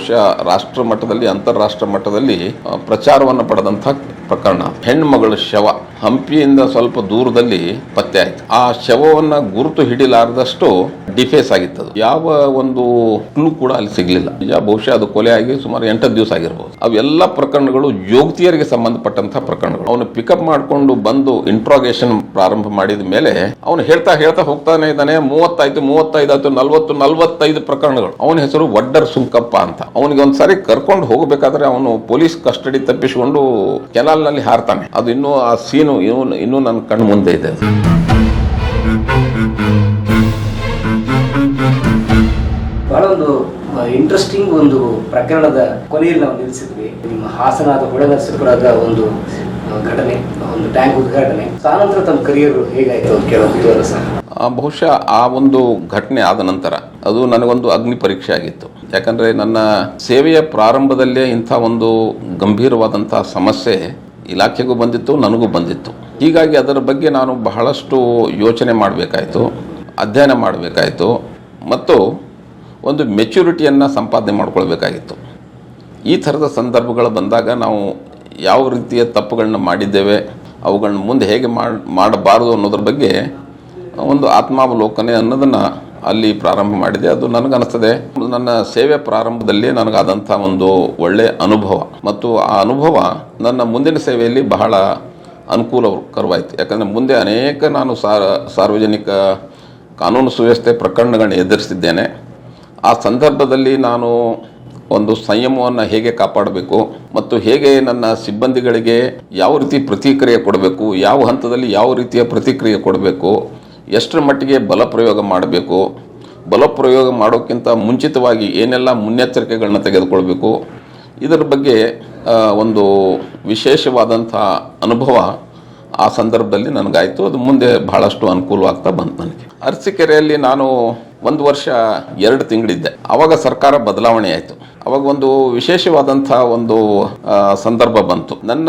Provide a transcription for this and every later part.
ಬಹುಶಃ ರಾಷ್ಟ್ರ ಮಟ್ಟದಲ್ಲಿ ಅಂತಾರಾಷ್ಟ್ರ ಮಟ್ಟದಲ್ಲಿ ಪ್ರಚಾರವನ್ನು ಪಡೆದಂಥ ಪ್ರಕರಣ. ಹೆಣ್ಮಗಳ ಶವ ಹಂಪಿಯಿಂದ ಸ್ವಲ್ಪ ದೂರದಲ್ಲಿ ಪತ್ತೆ ಆಯ್ತು. ಆ ಶವವನ್ನು ಗುರುತು ಹಿಡಿಲಾರದಷ್ಟು ಡಿಫೇಸ್ ಆಗಿತ್ತು. ಯಾವ ಒಂದು ಕ್ಲೂ ಕೂಡ ಅಲ್ಲಿ ಸಿಗ್ಲಿಲ್ಲ. ಬಹುಶಃ ಅದು ಕೊಲೆ ಆಗಿ ಸುಮಾರು 8 ದಿವಸ ಆಗಿರ್ಬೋದು. ಅವೆಲ್ಲ ಪ್ರಕರಣಗಳು ಯುವತಿಯರಿಗೆ ಸಂಬಂಧಪಟ್ಟಂತಹ ಪ್ರಕರಣಗಳು. ಅವನು ಪಿಕಪ್ ಮಾಡಿಕೊಂಡು ಬಂದು ಇಂಟ್ರಾಗೇಷನ್ ಪ್ರಾರಂಭ ಮಾಡಿದ ಮೇಲೆ ಅವನು ಹೇಳ್ತಾ ಹೋಗ್ತಾನೆ ಇದ್ದಾನೆ. 35 45 ಪ್ರಕರಣಗಳು. ಅವನ ಹೆಸರು ವಡ್ಡರ್ ಸುಂಕಪ್ಪ ಅಂತ. ಅವನಿಗೆ ಒಂದ್ಸಾರಿ ಕರ್ಕೊಂಡು ಹೋಗಬೇಕಾದ್ರೆ ಅವನು ಪೊಲೀಸ್ ಕಸ್ಟಡಿ ತಪ್ಪಿಸಿಕೊಂಡು ಕೆನಾಲ್ ನಲ್ಲಿ ಹಾರ್ತಾನೆ. ಅದು ಇನ್ನೂ ಆ ಸೀನು ಇನ್ನೂ ನನ್ನ ಕಣ್ಣು ಮುಂದೆ ಇದೆ. ಬಹಳ ಒಂದು ಇಂಟ್ರೆಸ್ಟಿಂಗ್ ಒಂದು ಪ್ರಕರಣದ ಕೊನೆಯಲ್ಲಿ ನಾವು ನಿಲ್ಲಿಸಿದ್ವಿ. ನಿಮ್ಮ ಹಾಸನದ ಹೊಳೆನರಸೀಪುರದ ಒಂದು ಘಟನೆ, ಒಂದು ಟ್ಯಾಂಕ್ ಉದ್ಘಾಟನೆ. ಆನಂತರ ತಮ್ಮ ಕರಿಯರ್ ಹೇಗಾಯ್ತು ಅಂತ ಕೇಳೋದು ಸರ್. ಬಹುಶಃ ಆ ಒಂದು ಘಟನೆ ಆದ ನಂತರ ಅದು ನನಗೊಂದು ಅಗ್ನಿ ಪರೀಕ್ಷೆ ಆಗಿತ್ತು. ಯಾಕಂದ್ರೆ ನನ್ನ ಸೇವೆಯ ಪ್ರಾರಂಭದಲ್ಲೇ ಇಂಥ ಒಂದು ಗಂಭೀರವಾದಂಥ ಸಮಸ್ಯೆ ಇಲಾಖೆಗೂ ಬಂದಿತ್ತು, ನನಗೂ ಬಂದಿತ್ತು. ಹೀಗಾಗಿ ಅದರ ಬಗ್ಗೆ ನಾನು ಬಹಳಷ್ಟು ಯೋಚನೆ ಮಾಡಬೇಕಾಯಿತು, ಅಧ್ಯಯನ ಮಾಡಬೇಕಾಯಿತು ಮತ್ತು ಒಂದು ಮೆಚ್ಯೂರಿಟಿಯನ್ನು ಸಂಪಾದನೆ ಮಾಡ್ಕೊಳ್ಬೇಕಾಗಿತ್ತು. ಈ ಥರದ ಸಂದರ್ಭಗಳು ಬಂದಾಗ ನಾವು ಯಾವ ರೀತಿಯ ತಪ್ಪುಗಳನ್ನ ಮಾಡಿದ್ದೇವೆ, ಅವುಗಳನ್ನ ಮುಂದೆ ಹೇಗೆ ಮಾಡಬಾರದು ಅನ್ನೋದ್ರ ಬಗ್ಗೆ ಒಂದು ಆತ್ಮಾವಲೋಕನೆ ಅನ್ನೋದನ್ನು ಅಲ್ಲಿ ಪ್ರಾರಂಭ ಮಾಡಿದೆ. ಅದು ನನಗನ್ನಿಸ್ತದೆ ನನ್ನ ಸೇವೆ ಪ್ರಾರಂಭದಲ್ಲಿ ನನಗಾದಂಥ ಒಂದು ಒಳ್ಳೆಯ ಅನುಭವ ಮತ್ತು ಆ ಅನುಭವ ನನ್ನ ಮುಂದಿನ ಸೇವೆಯಲ್ಲಿ ಬಹಳ ಅನುಕೂಲಕರವಾಯಿತು. ಯಾಕಂದರೆ ಮುಂದೆ ಅನೇಕ ನಾನು ಸಾರ್ವಜನಿಕ ಕಾನೂನು ಸುವ್ಯವಸ್ಥೆ ಪ್ರಕರಣಗಳನ್ನ ಎದುರಿಸಿದ್ದೇನೆ. ಆ ಸಂದರ್ಭದಲ್ಲಿ ನಾನು ಒಂದು ಸಂಯಮವನ್ನು ಹೇಗೆ ಕಾಪಾಡಬೇಕು ಮತ್ತು ಹೇಗೆ ನನ್ನ ಸಿಬ್ಬಂದಿಗಳಿಗೆ ಯಾವ ರೀತಿ ಪ್ರತಿಕ್ರಿಯೆ ಕೊಡಬೇಕು, ಯಾವ ಹಂತದಲ್ಲಿ ಯಾವ ರೀತಿಯ ಪ್ರತಿಕ್ರಿಯೆ ಕೊಡಬೇಕು, ಎಷ್ಟರ ಮಟ್ಟಿಗೆ ಬಲಪ್ರಯೋಗ ಮಾಡಬೇಕು, ಬಲಪ್ರಯೋಗ ಮಾಡೋಕ್ಕಿಂತ ಮುಂಚಿತವಾಗಿ ಏನೆಲ್ಲ ಮುನ್ನೆಚ್ಚರಿಕೆಗಳನ್ನ ತೆಗೆದುಕೊಳ್ಬೇಕು, ಇದರ ಬಗ್ಗೆ ಒಂದು ವಿಶೇಷವಾದಂಥ ಅನುಭವ ಆ ಸಂದರ್ಭದಲ್ಲಿ ನನಗಾಯಿತು. ಅದು ಮುಂದೆ ಬಹಳಷ್ಟು ಅನುಕೂಲವಾಗ್ತಾ ಬಂತು ನನಗೆ. ಅರಸೀಕೆರೆಯಲ್ಲಿ ನಾನು 1 ವರ್ಷ 2 ತಿಂಗಳಿದ್ದೆ. ಆವಾಗ ಸರ್ಕಾರ ಬದಲಾವಣೆ ಆಯಿತು. ಅವಾಗ ಒಂದು ವಿಶೇಷವಾದಂಥ ಒಂದು ಸಂದರ್ಭ ಬಂತು. ನನ್ನ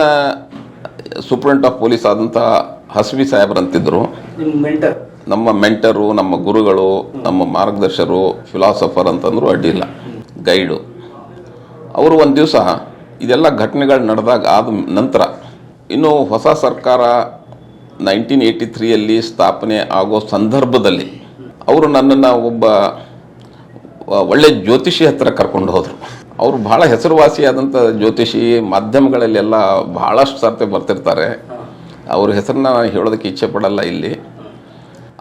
ಸೂಪ್ರಿಂಟ್ ಆಫ್ ಪೊಲೀಸ್ ಆದಂಥ ಹಸ್ವಿ ಸಾಹೇಬ್ರಂತಿದ್ರು. ನಮ್ಮ ಮೆಂಟರು, ನಮ್ಮ ಗುರುಗಳು, ನಮ್ಮ ಮಾರ್ಗದರ್ಶಕರು, ಫಿಲಾಸಫರ್ ಅಂತಂದ್ರು ಅಡ್ಡಿಲ್ಲ, ಗೈಡು. ಅವರು ಒಂದು ದಿವಸ ಇದೆಲ್ಲ ಘಟನೆಗಳು ನಡೆದಾಗ ಆದ ನಂತರ ಇನ್ನು ಹೊಸ ಸರ್ಕಾರ 1983ಯಲ್ಲಿ ಸ್ಥಾಪನೆ ಆಗೋ ಸಂದರ್ಭದಲ್ಲಿ ಅವರು ನನ್ನನ್ನು ಒಬ್ಬ ಒಳ್ಳೆ ಜ್ಯೋತಿಷಿ ಹತ್ತಿರ ಕರ್ಕೊಂಡು ಹೋದರು. ಅವರು ಬಹಳ ಹೆಸರುವಾಸಿಯಾದಂಥ ಜ್ಯೋತಿಷಿ, ಮಾಧ್ಯಮಗಳಲ್ಲೆಲ್ಲ ಬಹಳಷ್ಟು ಸರ್ತೆ ಬರ್ತಿರ್ತಾರೆ. ಅವ್ರ ಹೆಸರನ್ನ ನಾನು ಹೇಳೋದಕ್ಕೆ ಇಚ್ಛೆ ಪಡಲ್ಲ ಇಲ್ಲಿ.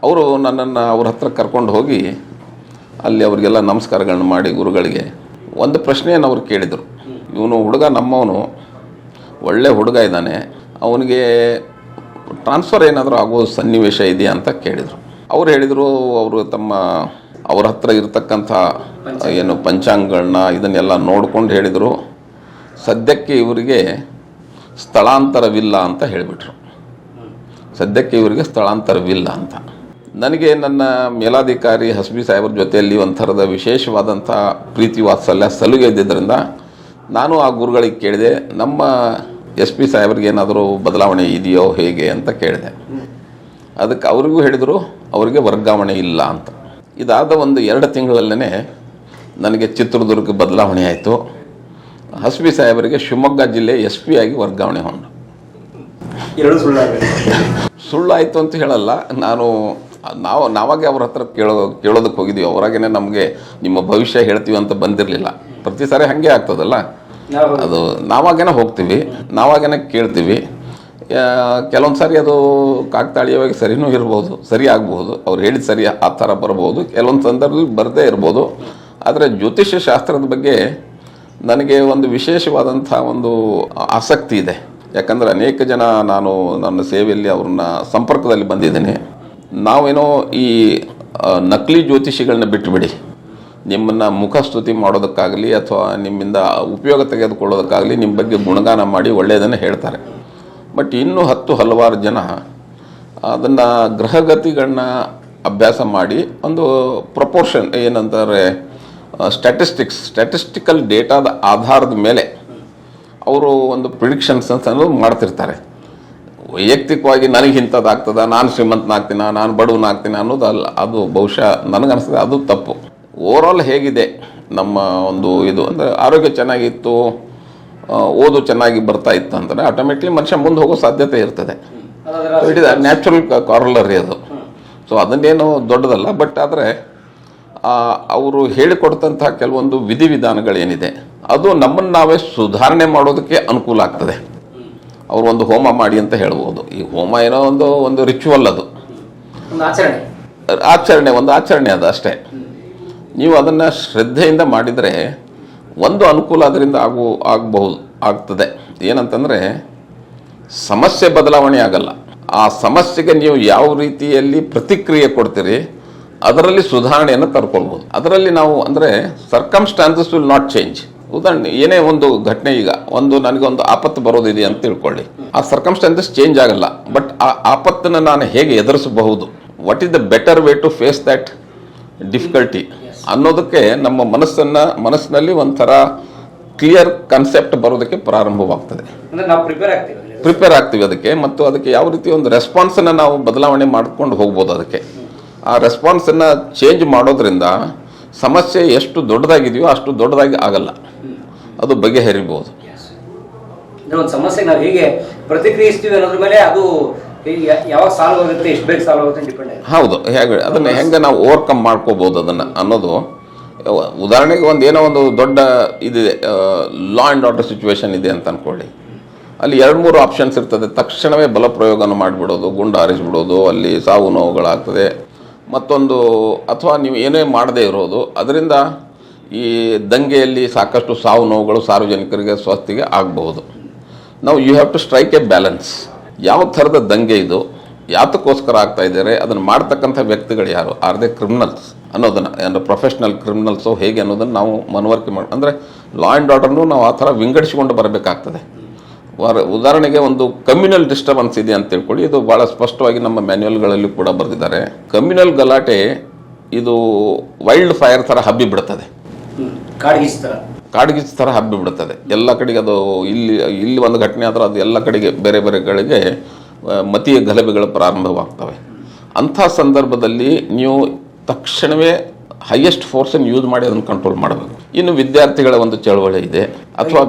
ಅವರು ನನ್ನನ್ನು ಅವ್ರ ಹತ್ರ ಕರ್ಕೊಂಡು ಹೋಗಿ ಅಲ್ಲಿ ಅವರಿಗೆಲ್ಲ ನಮಸ್ಕಾರಗಳನ್ನ ಮಾಡಿ ಗುರುಗಳಿಗೆ ಒಂದು ಪ್ರಶ್ನೆಯನ್ನು ಅವ್ರು ಕೇಳಿದರು. ಇವನು ಹುಡುಗ ನಮ್ಮವನು, ಒಳ್ಳೆ ಹುಡುಗ ಇದ್ದಾನೆ, ಅವನಿಗೆ ಟ್ರಾನ್ಸ್ಫರ್ ಏನಾದರೂ ಆಗೋ ಸನ್ನಿವೇಶ ಇದೆಯಾ ಅಂತ ಕೇಳಿದರು. ಅವ್ರು ಹೇಳಿದರು, ಅವರು ಅವ್ರ ಹತ್ರ ಇರತಕ್ಕಂಥ ಏನು ಪಂಚಾಂಗಗಳನ್ನ ಇದನ್ನೆಲ್ಲ ನೋಡ್ಕೊಂಡು ಹೇಳಿದರು, ಸದ್ಯಕ್ಕೆ ಇವರಿಗೆ ಸ್ಥಳಾಂತರವಿಲ್ಲ ಅಂತ ಹೇಳಿಬಿಟ್ರು. ಸದ್ಯಕ್ಕೆ ಇವರಿಗೆ ಸ್ಥಳಾಂತರವಿಲ್ಲ ಅಂತ. ನನಗೆ ನನ್ನ ಮೇಲಾಧಿಕಾರಿ ಹಸ್ಬಿ ಸಾಹೇಬ್ರ ಜೊತೆಯಲ್ಲಿ ಒಂಥರದ ವಿಶೇಷವಾದಂಥ ಪ್ರೀತಿ ವಾತ್ಸಲ್ಯ ಸಲುಗೆ ಇದ್ದಿದ್ದರಿಂದ ನಾನು ಆ ಗುರುಗಳಿಗೆ ಕೇಳಿದೆ, ನಮ್ಮ SP ಸಾಹೇಬ್ರಿಗೆ ಏನಾದರೂ ಬದಲಾವಣೆ ಇದೆಯೋ ಹೇಗೆ ಅಂತ ಕೇಳಿದೆ. ಅದಕ್ಕೆ ಅವ್ರಿಗೂ ಹೇಳಿದರು ಅವರಿಗೆ ವರ್ಗಾವಣೆ ಇಲ್ಲ ಅಂತ. ಇದಾದ ಒಂದು 2 ತಿಂಗಳಲ್ಲೇ ನನಗೆ ಚಿತ್ರದುರ್ಗ ಬದಲಾವಣೆ ಆಯಿತು. ಹಸ್ಬಿ ಸಾಹೇಬರಿಗೆ ಶಿವಮೊಗ್ಗ ಜಿಲ್ಲೆ SP ಆಗಿ ವರ್ಗಾವಣೆ ಹೊಂದು. ಸುಳ್ಳಾಯಿತು ಅಂತ ಹೇಳಲ್ಲ, ನಾವಾಗೆ ಅವ್ರ ಹತ್ರ ಕೇಳೋದಕ್ಕೆ ಹೋಗಿದ್ದೀವಿ. ಅವರಾಗೇನೆ ನಮಗೆ ನಿಮ್ಮ ಭವಿಷ್ಯ ಹೇಳ್ತೀವಿ ಅಂತ ಬಂದಿರಲಿಲ್ಲ. ಪ್ರತಿ ಸಾರಿ ಹಾಗೆ ಆಗ್ತದಲ್ಲ, ಅದು ನಾವಾಗೇನೆ ಹೋಗ್ತೀವಿ, ನಾವಾಗೇನೆ ಕೇಳ್ತೀವಿ. ಕೆಲವೊಂದು ಸಾರಿ ಅದು ಕಾಕತಾಳೀಯವಾಗಿ ಸರಿನೂ ಇರ್ಬೋದು, ಸರಿ ಆಗ್ಬೋದು, ಅವ್ರು ಹೇಳಿದ ಸರಿ ಆ ಥರ ಬರ್ಬೋದು, ಕೆಲವೊಂದು ಸಂದರ್ಭದಲ್ಲಿ ಬರದೇ ಇರ್ಬೋದು. ಆದರೆ ಜ್ಯೋತಿಷ್ಯ ಶಾಸ್ತ್ರದ ಬಗ್ಗೆ ನನಗೆ ಒಂದು ವಿಶೇಷವಾದಂಥ ಒಂದು ಆಸಕ್ತಿ ಇದೆ. ಯಾಕಂದರೆ ಅನೇಕ ಜನ ನಾನು ನನ್ನ ಸೇವೆಯಲ್ಲಿ ಅವ್ರನ್ನ ಸಂಪರ್ಕದಲ್ಲಿ ಬಂದಿದ್ದೀನಿ. ನಾವೇನೋ ಈ ನಕಲಿ ಜ್ಯೋತಿಷಿಗಳನ್ನ ಬಿಟ್ಟುಬಿಡಿ, ನಿಮ್ಮನ್ನು ಮುಖಸ್ತುತಿ ಮಾಡೋದಕ್ಕಾಗಲಿ ಅಥವಾ ನಿಮ್ಮಿಂದ ಉಪಯೋಗ ತೆಗೆದುಕೊಳ್ಳೋದಕ್ಕಾಗಲಿ ನಿಮ್ಮ ಬಗ್ಗೆ ಗುಣಗಾನ ಮಾಡಿ ಒಳ್ಳೆಯದನ್ನು ಹೇಳ್ತಾರೆ. ಬಟ್ ಇನ್ನೂ ಹಲವಾರು ಜನ ಅದನ್ನು ಗ್ರಹಗತಿಗಳನ್ನ ಅಭ್ಯಾಸ ಮಾಡಿ ಒಂದು ಪ್ರಪೋರ್ಷನ್ ಏನಂತಾರೆ ಸ್ಟ್ಯಾಟಿಸ್ಟಿಕಲ್ ಡೇಟಾದ ಆಧಾರದ ಮೇಲೆ ಅವರು ಒಂದು ಪ್ರಿಡಿಕ್ಷನ್ಸ್ ಅನ್ನೋದು ಮಾಡ್ತಿರ್ತಾರೆ. ವೈಯಕ್ತಿಕವಾಗಿ ನನಗೆ ಇಂಥದ್ದಾಗ್ತದ, ನಾನು ಶ್ರೀಮಂತನಾಗ್ತೀನ, ನಾನು ಬಡವನಾಗ್ತೀನಿ ಅನ್ನೋದು ಅಲ್ಲ. ಅದು ಬಹುಶಃ ನನಗನ್ನಿಸ್ತದೆ ಅದು ತಪ್ಪು. ಓವರಾಲ್ ಹೇಗಿದೆ ನಮ್ಮ ಒಂದು ಇದು ಅಂದರೆ ಆರೋಗ್ಯ ಚೆನ್ನಾಗಿತ್ತು, ಓದು ಚೆನ್ನಾಗಿ ಬರ್ತಾ ಇತ್ತು ಅಂದರೆ ಆಟೋಮೆಟಿಕ್ಲಿ ಮನುಷ್ಯ ಮುಂದೆ ಹೋಗೋ ಸಾಧ್ಯತೆ ಇರ್ತದೆ. ಇಟ್ ಇಸ್ ನ್ಯಾಚುರಲ್ ಕಾರಲರಿ ಅದು. ಸೊ ಅದನ್ನೇನು ದೊಡ್ಡದಲ್ಲ. ಬಟ್ ಆದರೆ ಅವರು ಹೇಳಿಕೊಡ್ತಂತಹ ಕೆಲವೊಂದು ವಿಧಿವಿಧಾನಗಳೇನಿದೆ ಅದು ನಮ್ಮನ್ನು ನಾವೇ ಸುಧಾರಣೆ ಮಾಡೋದಕ್ಕೆ ಅನುಕೂಲ ಆಗ್ತದೆ. ಅವರು ಒಂದು ಹೋಮ ಮಾಡಿ ಅಂತ ಹೇಳ್ಬೋದು. ಈ ಹೋಮ ಏನೋ ಒಂದು ರಿಚುವಲ್, ಅದು ಆಚರಣೆ ಅದು ಅಷ್ಟೇ. ನೀವು ಅದನ್ನು ಶ್ರದ್ಧೆಯಿಂದ ಮಾಡಿದರೆ ಒಂದು ಅನುಕೂಲ ಅದರಿಂದ ಆಗ್ತದೆ. ಏನಂತಂದರೆ ಸಮಸ್ಯೆ ಬದಲಾವಣೆ ಆಗಲ್ಲ. ಆ ಸಮಸ್ಯೆಗೆ ನೀವು ಯಾವ ರೀತಿಯಲ್ಲಿ ಪ್ರತಿಕ್ರಿಯೆ ಕೊಡ್ತೀರಿ ಅದರಲ್ಲಿ ಸುಧಾರಣೆಯನ್ನು ತರ್ಕೊಳ್ಬೋದು. ಅದರಲ್ಲಿ ನಾವು ಅಂದರೆ ಸರ್ಕಮ್ಸ್ಟಾನ್ಸಸ್ ವಿಲ್ ನಾಟ್ ಚೇಂಜ್. ಉದಾಹರಣೆ ಏನೇ ಒಂದು ಘಟನೆ, ಈಗ ನನಗೊಂದು ಆಪತ್ತು ಬರೋದಿದೆ ಅಂತ ತಿಳ್ಕೊಳ್ಳಿ, ಆ ಸರ್ಕಮ್ಸ್ಟಾನ್ಸಸ್ ಚೇಂಜ್ ಆಗಲ್ಲ. ಬಟ್ ಆ ಆಪತ್ತನ್ನು ನಾನು ಹೇಗೆ ಎದುರಿಸಬಹುದು, what is the better way to face that difficulty ಅನ್ನೋದಕ್ಕೆ ನಮ್ಮ ಮನಸ್ಸಿನಲ್ಲಿ ಒಂಥರ ಕ್ಲಿಯರ್ ಕಾನ್ಸೆಪ್ಟ್ ಬರೋದಕ್ಕೆ ಪ್ರಾರಂಭವಾಗ್ತದೆ. ಪ್ರಿಪೇರ್ ಆಗ್ತೀವಿ ಅದಕ್ಕೆ. ಮತ್ತು ಅದಕ್ಕೆ ಯಾವ ರೀತಿ ಒಂದು ರೆಸ್ಪಾನ್ಸನ್ನು ನಾವು ಬದಲಾವಣೆ ಮಾಡ್ಕೊಂಡು ಹೋಗ್ಬೋದು. ಅದಕ್ಕೆ ಆ ರೆಸ್ಪಾನ್ಸನ್ನು ಚೇಂಜ್ ಮಾಡೋದ್ರಿಂದ ಸಮಸ್ಯೆ ಎಷ್ಟು ದೊಡ್ಡದಾಗಿದೆಯೋ ಅಷ್ಟು ದೊಡ್ಡದಾಗಿ ಆಗಲ್ಲ, ಅದು ಬಗೆಹರಿಬಹುದು. ಒಂದು ಸಮಸ್ಯೆ ನಾವು ಹೇಗೆ ಪ್ರತಿಕ್ರಿಯಿಸ್ತೀವಿ ಅನ್ನೋದ್ರ ಮೇಲೆ ಅದು ಯಾವಾಗ ಸಾಲ್ವ್ ಆಗುತ್ತೆ, ಎಷ್ಟು ಬೇಗ ಸಾಲ್ವ್ ಆಗುತ್ತೆ ಡಿಪೆಂಡ್. ಹೌದು, ಹೇಗೆ ಅದನ್ನು ಹೆಂಗೆ ನಾವು ಓವರ್ಕಮ್ ಮಾಡ್ಕೋಬಹುದು ಅದನ್ನು ಅನ್ನೋದು. ಉದಾಹರಣೆಗೆ ಏನೋ ಒಂದು ದೊಡ್ಡ ಇದಿದೆ, ಲಾ ಆ್ಯಂಡ್ ಆರ್ಡರ್ ಸಿಚುವೇಶನ್ ಇದೆ ಅಂತ ಅಂದ್ಕೊಳ್ಳಿ. ಅಲ್ಲಿ 2-3 ಆಪ್ಷನ್ಸ್ ಇರ್ತದೆ. ತಕ್ಷಣವೇ ಬಲ ಪ್ರಯೋಗನ ಮಾಡಿಬಿಡೋದು, ಗುಂಡು ಹಾರಿಸ್ಬಿಡೋದು, ಅಲ್ಲಿ ಸಾವು ನೋವುಗಳಾಗ್ತದೆ. ಮತ್ತೊಂದು, ಅಥವಾ ನೀವು ಏನೇ ಮಾಡದೇ ಇರೋದು, ಅದರಿಂದ ಈ ದಂಗೆಯಲ್ಲಿ ಸಾಕಷ್ಟು ಸಾವು ನೋವುಗಳು ಸಾರ್ವಜನಿಕರಿಗೆ ಸ್ವಸ್ತಿಗೆ ಆಗಬಹುದು. ನಾವು you have to strike a balance. ಯಾವ ಥರದ ದಂಗೆ ಇದು, ಯಾತಕ್ಕೋಸ್ಕರ ಆಗ್ತಾ ಇದ್ದಾರೆ, ಅದನ್ನು ಮಾಡ್ತಕ್ಕಂಥ ವ್ಯಕ್ತಿಗಳು ಯಾರು, ಆರ್ ದೇ ಕ್ರಿಮಿನಲ್ಸ್ ಅನ್ನೋದನ್ನು, ಅಂದರೆ ಪ್ರೊಫೆಷ್ನಲ್ ಕ್ರಿಮಿನಲ್ಸು ಹೇಗೆ ಅನ್ನೋದನ್ನು ನಾವು ಮನವರಿಕೆ ಅಂದರೆ ಲಾ ಆ್ಯಂಡ್ ಆರ್ಡರ್ನು ನಾವು ಆ ಥರ ವಿಂಗಡಿಸಿಕೊಂಡು ಬರಬೇಕಾಗ್ತದೆ. ಉದಾಹರಣೆಗೆ ಒಂದು ಕಮ್ಯುನಲ್ ಡಿಸ್ಟರ್ಬೆನ್ಸ್ ಇದೆ ಅಂತ ತಿಳ್ಕೊಳ್ಳಿ. ಇದು ಭಾಳ ಸ್ಪಷ್ಟವಾಗಿ ನಮ್ಮ ಮ್ಯಾನ್ಯುಯಲ್ಗಳಲ್ಲಿ ಕೂಡ ಬರೆದಿದ್ದಾರೆ. ಕಮ್ಯುನಲ್ ಗಲಾಟೆ ಇದು ವೈಲ್ಡ್ ಫೈರ್ ಥರ ಹಬ್ಬಿ ಬಿಡ್ತದೆ, ಕಾಡ್ಗಿಚ್ಚ ಥರ ಹಬ್ಬಿ ಬಿಡ್ತದೆ ಎಲ್ಲ ಕಡೆಗೆ. ಅದು ಇಲ್ಲಿ ಒಂದು ಘಟನೆ ಆದ್ರೆ ಅದು ಎಲ್ಲ ಕಡೆಗೆ ಬೇರೆ ಬೇರೆಗಳಿಗೆ ಮತೀಯ ಗಲಭೆಗಳು ಪ್ರಾರಂಭವಾಗ್ತವೆ. ಅಂಥ ಸಂದರ್ಭದಲ್ಲಿ ನೀವು ತಕ್ಷಣವೇ ಹೈಯೆಸ್ಟ್ ಫೋರ್ಸನ್ನು ಯೂಸ್ ಮಾಡಿ ಅದನ್ನು ಕಂಟ್ರೋಲ್ ಮಾಡಬೇಕು. ಇನ್ನು ವಿದ್ಯಾರ್ಥಿಗಳ ಒಂದು ಚಳವಳಿ ಇದೆ, ಅಥವಾ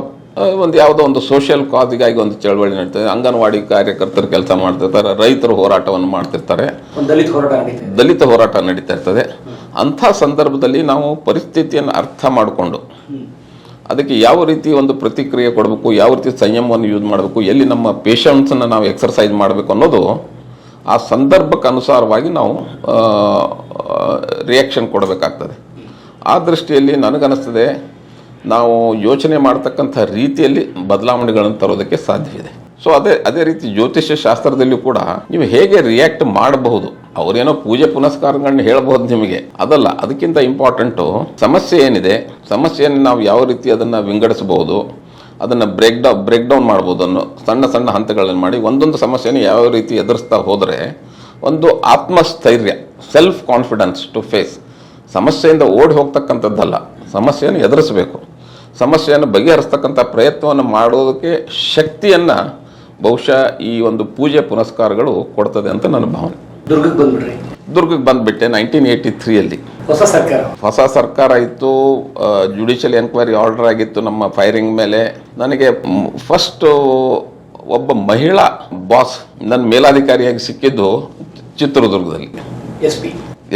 ಯಾವುದೋ ಒಂದು ಸೋಷಿಯಲ್ ಕಾಸಿಗಾಗಿ ಒಂದು ಚಳವಳಿ ನಡೀತದೆ. ಅಂಗನವಾಡಿ ಕಾರ್ಯಕರ್ತರು ಕೆಲಸ ಮಾಡ್ತಿರ್ತಾರೆ, ರೈತರು ಹೋರಾಟವನ್ನು ಮಾಡ್ತಿರ್ತಾರೆ, ದಲಿತ ಹೋರಾಟ ನಡೀತಾ ಇರ್ತದೆ. ಅಂಥ ಸಂದರ್ಭದಲ್ಲಿ ನಾವು ಪರಿಸ್ಥಿತಿಯನ್ನು ಅರ್ಥ ಮಾಡಿಕೊಂಡು ಅದಕ್ಕೆ ಯಾವ ರೀತಿ ಒಂದು ಪ್ರತಿಕ್ರಿಯೆ ಕೊಡಬೇಕು, ಯಾವ ರೀತಿ ಸಂಯಮವನ್ನು ಯೂಸ್ ಮಾಡಬೇಕು, ಎಲ್ಲಿ ನಮ್ಮ ಪೇಷನ್ಸನ್ನು ನಾವು ಎಕ್ಸರ್ಸೈಸ್ ಮಾಡಬೇಕು ಅನ್ನೋದು ಆ ಸಂದರ್ಭಕ್ಕೆ ಅನುಸಾರವಾಗಿ ನಾವು ರಿಯಾಕ್ಷನ್ ಕೊಡಬೇಕಾಗ್ತದೆ. ಆ ದೃಷ್ಟಿಯಲ್ಲಿ ನನಗನ್ನಿಸ್ತದೆ ನಾವು ಯೋಚನೆ ಮಾಡ್ತಕ್ಕಂಥ ರೀತಿಯಲ್ಲಿ ಬದಲಾವಣೆಗಳನ್ನು ತರೋದಕ್ಕೆ ಸಾಧ್ಯವಿದೆ. ಸೊ ಅದೇ ರೀತಿ ಜ್ಯೋತಿಷ್ಯ ಶಾಸ್ತ್ರದಲ್ಲಿ ಕೂಡ ನೀವು ಹೇಗೆ ರಿಯಾಕ್ಟ್ ಮಾಡಬಹುದು. ಅವರೇನೋ ಪೂಜೆ ಪುನಸ್ಕಾರಗಳನ್ನ ಹೇಳ್ಬೋದು ನಿಮಗೆ, ಅದಲ್ಲ. ಅದಕ್ಕಿಂತ ಇಂಪಾರ್ಟೆಂಟು ಸಮಸ್ಯೆ ಏನಿದೆ, ಸಮಸ್ಯೆಯನ್ನು ನಾವು ಯಾವ ರೀತಿ ಅದನ್ನು ವಿಂಗಡಿಸಬಹುದು, ಅದನ್ನು ಬ್ರೇಕ್ ಡೌನ್ ಮಾಡ್ಬೋದು ಅನ್ನೋ ಸಣ್ಣ ಸಣ್ಣ ಹಂತಗಳನ್ನು ಮಾಡಿ ಒಂದೊಂದು ಸಮಸ್ಯೆಯನ್ನು ಯಾವ ರೀತಿ ಎದುರಿಸ್ತಾ ಹೋದರೆ ಒಂದು ಆತ್ಮಸ್ಥೈರ್ಯ, ಸೆಲ್ಫ್ ಕಾನ್ಫಿಡೆನ್ಸ್ ಟು ಫೇಸ್. ಸಮಸ್ಯೆಯಿಂದ ಓಡಿ ಹೋಗ್ತಕ್ಕಂಥದ್ದಲ್ಲ, ಸಮಸ್ಯೆಯನ್ನು ಎದುರಿಸಬೇಕು. ಸಮಸ್ಯೆಯನ್ನು ಬಗೆಹರಿಸ್ತಕ್ಕಂಥ ಪ್ರಯತ್ನವನ್ನು ಮಾಡೋದಕ್ಕೆ ಶಕ್ತಿಯನ್ನು ಬಹುಶಃ ಈ ಒಂದು ಪೂಜೆ ಪುನಸ್ಕಾರಗಳು ಕೊಡ್ತದೆ ಅಂತ ನನ್ನ ಭಾವನೆ. ದುರ್ಗಕ್ಕೆ ಬಂದುಬಿಟ್ಟೆ 1983 ಹೊಸ ಸರ್ಕಾರ ಇತ್ತು. ಜುಡಿಷಿಯಲ್ ಎನ್ಕ್ವೈರಿ ಆರ್ಡರ್ ಆಗಿತ್ತು ನಮ್ಮ ಫೈರಿಂಗ್ ಮೇಲೆ. ನನಗೆ ಫಸ್ಟ್ ಒಬ್ಬ ಮಹಿಳಾ ಬಾಸ್ ನನ್ನ ಮೇಲಾಧಿಕಾರಿಯಾಗಿ ಸಿಕ್ಕಿದ್ದು ಚಿತ್ರದುರ್ಗದಲ್ಲಿ.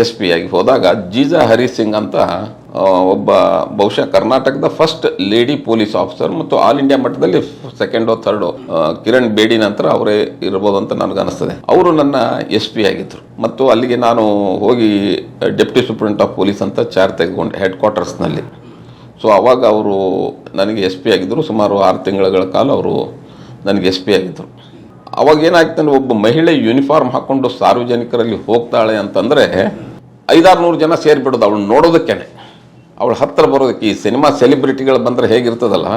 ಎಸ್ ಪಿ ಆಗಿ ಹೋದಾಗ ಜೀಜಾ ಹರಿ ಸಿಂಗ್ ಅಂತ ಒಬ್ಬ ಬಹುಶಃ ಕರ್ನಾಟಕದ ಫಸ್ಟ್ ಲೇಡಿ ಪೊಲೀಸ್ ಆಫೀಸರ್ ಮತ್ತು ಆಲ್ ಇಂಡಿಯಾ ಮಟ್ಟದಲ್ಲಿ ಸೆಕೆಂಡೋ ಥರ್ಡೋ, ಕಿರಣ್ ಬೇಡಿ ನಂತರ ಅವರೇ ಇರ್ಬೋದು ಅಂತ ನನಗನ್ನಿಸ್ತದೆ. ಅವರು ನನ್ನ ಎಸ್ ಪಿ ಆಗಿದ್ದರು. ಮತ್ತು ಅಲ್ಲಿಗೆ ನಾನು ಹೋಗಿ ಡೆಪ್ಟಿ ಸೂಪ್ರಿಂಟ್ ಆಫ್ ಪೊಲೀಸ್ ಅಂತ ಚಾರ್ಜ್ ತೆಗೆದುಕೊಂಡೆ ಹೆಡ್ ಕ್ವಾರ್ಟರ್ಸ್ನಲ್ಲಿ. ಸೊ ಆವಾಗ ಅವರು ನನಗೆ ಎಸ್ ಪಿ ಆಗಿದ್ದರು. ಸುಮಾರು 6 ತಿಂಗಳ ಕಾಲ ಅವರು ನನಗೆ ಎಸ್ ಪಿ ಆಗಿದ್ದರು. ಅವಾಗ ಏನಾಗ್ತಾನೆ, ಒಬ್ಬ ಮಹಿಳೆ ಯೂನಿಫಾರ್ಮ್ ಹಾಕ್ಕೊಂಡು ಸಾರ್ವಜನಿಕರಲ್ಲಿ ಹೋಗ್ತಾಳೆ ಅಂತಂದರೆ 500-600 ಜನ ಸೇರಿಬಿಡೋದು ಅವಳು ನೋಡೋದಕ್ಕೇನೆ, ಅವಳ ಹತ್ತಿರ ಬರೋದಕ್ಕೆ. ಈ ಸಿನಿಮಾ ಸೆಲಿಬ್ರಿಟಿಗಳು ಬಂದರೆ ಹೇಗಿರ್ತದಲ್ಲ,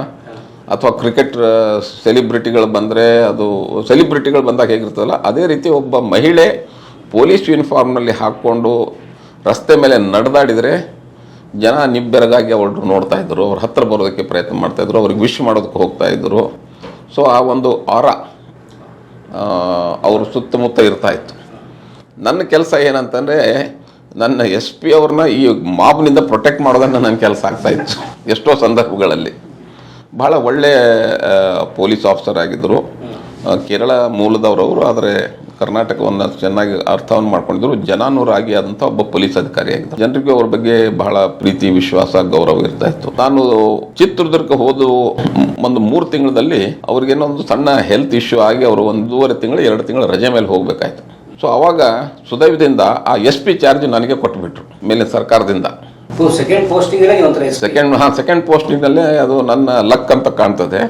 ಅಥವಾ ಕ್ರಿಕೆಟ್ ಸೆಲಿಬ್ರಿಟಿಗಳು ಬಂದರೆ ಅದು ಸೆಲಿಬ್ರಿಟಿಗಳು ಬಂದಾಗ ಹೇಗಿರ್ತದಲ್ಲ, ಅದೇ ರೀತಿ ಒಬ್ಬ ಮಹಿಳೆ ಪೊಲೀಸ್ ಯೂನಿಫಾರ್ಮ್ನಲ್ಲಿ ಹಾಕ್ಕೊಂಡು ರಸ್ತೆ ಮೇಲೆ ನಡೆದಾಡಿದರೆ ಜನ ನಿಬ್ಬೆರಗಾಗಿ ಅವಳು ನೋಡ್ತಾಯಿದ್ರು, ಅವ್ರ ಹತ್ತಿರ ಬರೋದಕ್ಕೆ ಪ್ರಯತ್ನ ಮಾಡ್ತಾಯಿದ್ರು, ಅವ್ರಿಗೆ ವಿಶ್ ಮಾಡೋದಕ್ಕೆ ಹೋಗ್ತಾಯಿದ್ರು. ಸೊ ಆ ಒಂದು ಆರ ಅವರು ಸುತ್ತಮುತ್ತ ಇರ್ತಾಯಿತ್ತು. ನನ್ನ ಕೆಲಸ ಏನಂತಂದರೆ, ನನ್ನ ಎಸ್ ಪಿ ಅವ್ರನ್ನ ಈ ಮಾಬ್ನಿಂದ ಪ್ರೊಟೆಕ್ಟ್ ಮಾಡೋದನ್ನು ನನ್ನ ಕೆಲಸ ಆಗ್ತಾ ಇತ್ತು ಎಷ್ಟೋ ಸಂದರ್ಭಗಳಲ್ಲಿ. ಭಾಳ ಒಳ್ಳೆಯ ಪೊಲೀಸ್ ಆಫೀಸರ್ ಆಗಿದ್ದರು. ಕೇರಳ ಮೂಲದವರವರು, ಆದರೆ ಕರ್ನಾಟಕವನ್ನು ಚೆನ್ನಾಗಿ ಅರ್ಥವನ್ನು ಮಾಡ್ಕೊಂಡಿದ್ರು. ಜನಾನುರಾಗಿ ಆದಂಥ ಒಬ್ಬ ಪೊಲೀಸ್ ಅಧಿಕಾರಿ ಆಗಿದ್ದರು. ಜನರಿಗೆ ಅವ್ರ ಬಗ್ಗೆ ಬಹಳ ಪ್ರೀತಿ, ವಿಶ್ವಾಸ, ಗೌರವ ಇರ್ತಾ ಇತ್ತು. ನಾನು ಚಿತ್ರದುರ್ಗ ಹೋದ ಒಂದು 3 ತಿಂಗಳಲ್ಲಿ ಅವ್ರಿಗೇನೋ ಒಂದು ಸಣ್ಣ ಹೆಲ್ತ್ ಇಶ್ಯೂ ಆಗಿ ಅವರು 1.5 ತಿಂಗಳು 2 ತಿಂಗಳು ರಜೆ ಮೇಲೆ ಹೋಗಬೇಕಾಯ್ತು. ಸೊ ಅವಾಗ ಸುದೈವದಿಂದ ಆ ಎಸ್ ಪಿ ಚಾರ್ಜ್ ನನಗೆ ಕೊಟ್ಟುಬಿಟ್ರು ಮೇಲಿನ ಸರ್ಕಾರದಿಂದ. ಸೆಕೆಂಡ್ ಪೋಸ್ಟಿಂಗಲ್ಲೇ ಅದು ನನ್ನ ಲಕ್ ಅಂತ ಕಾಣ್ತದೆ.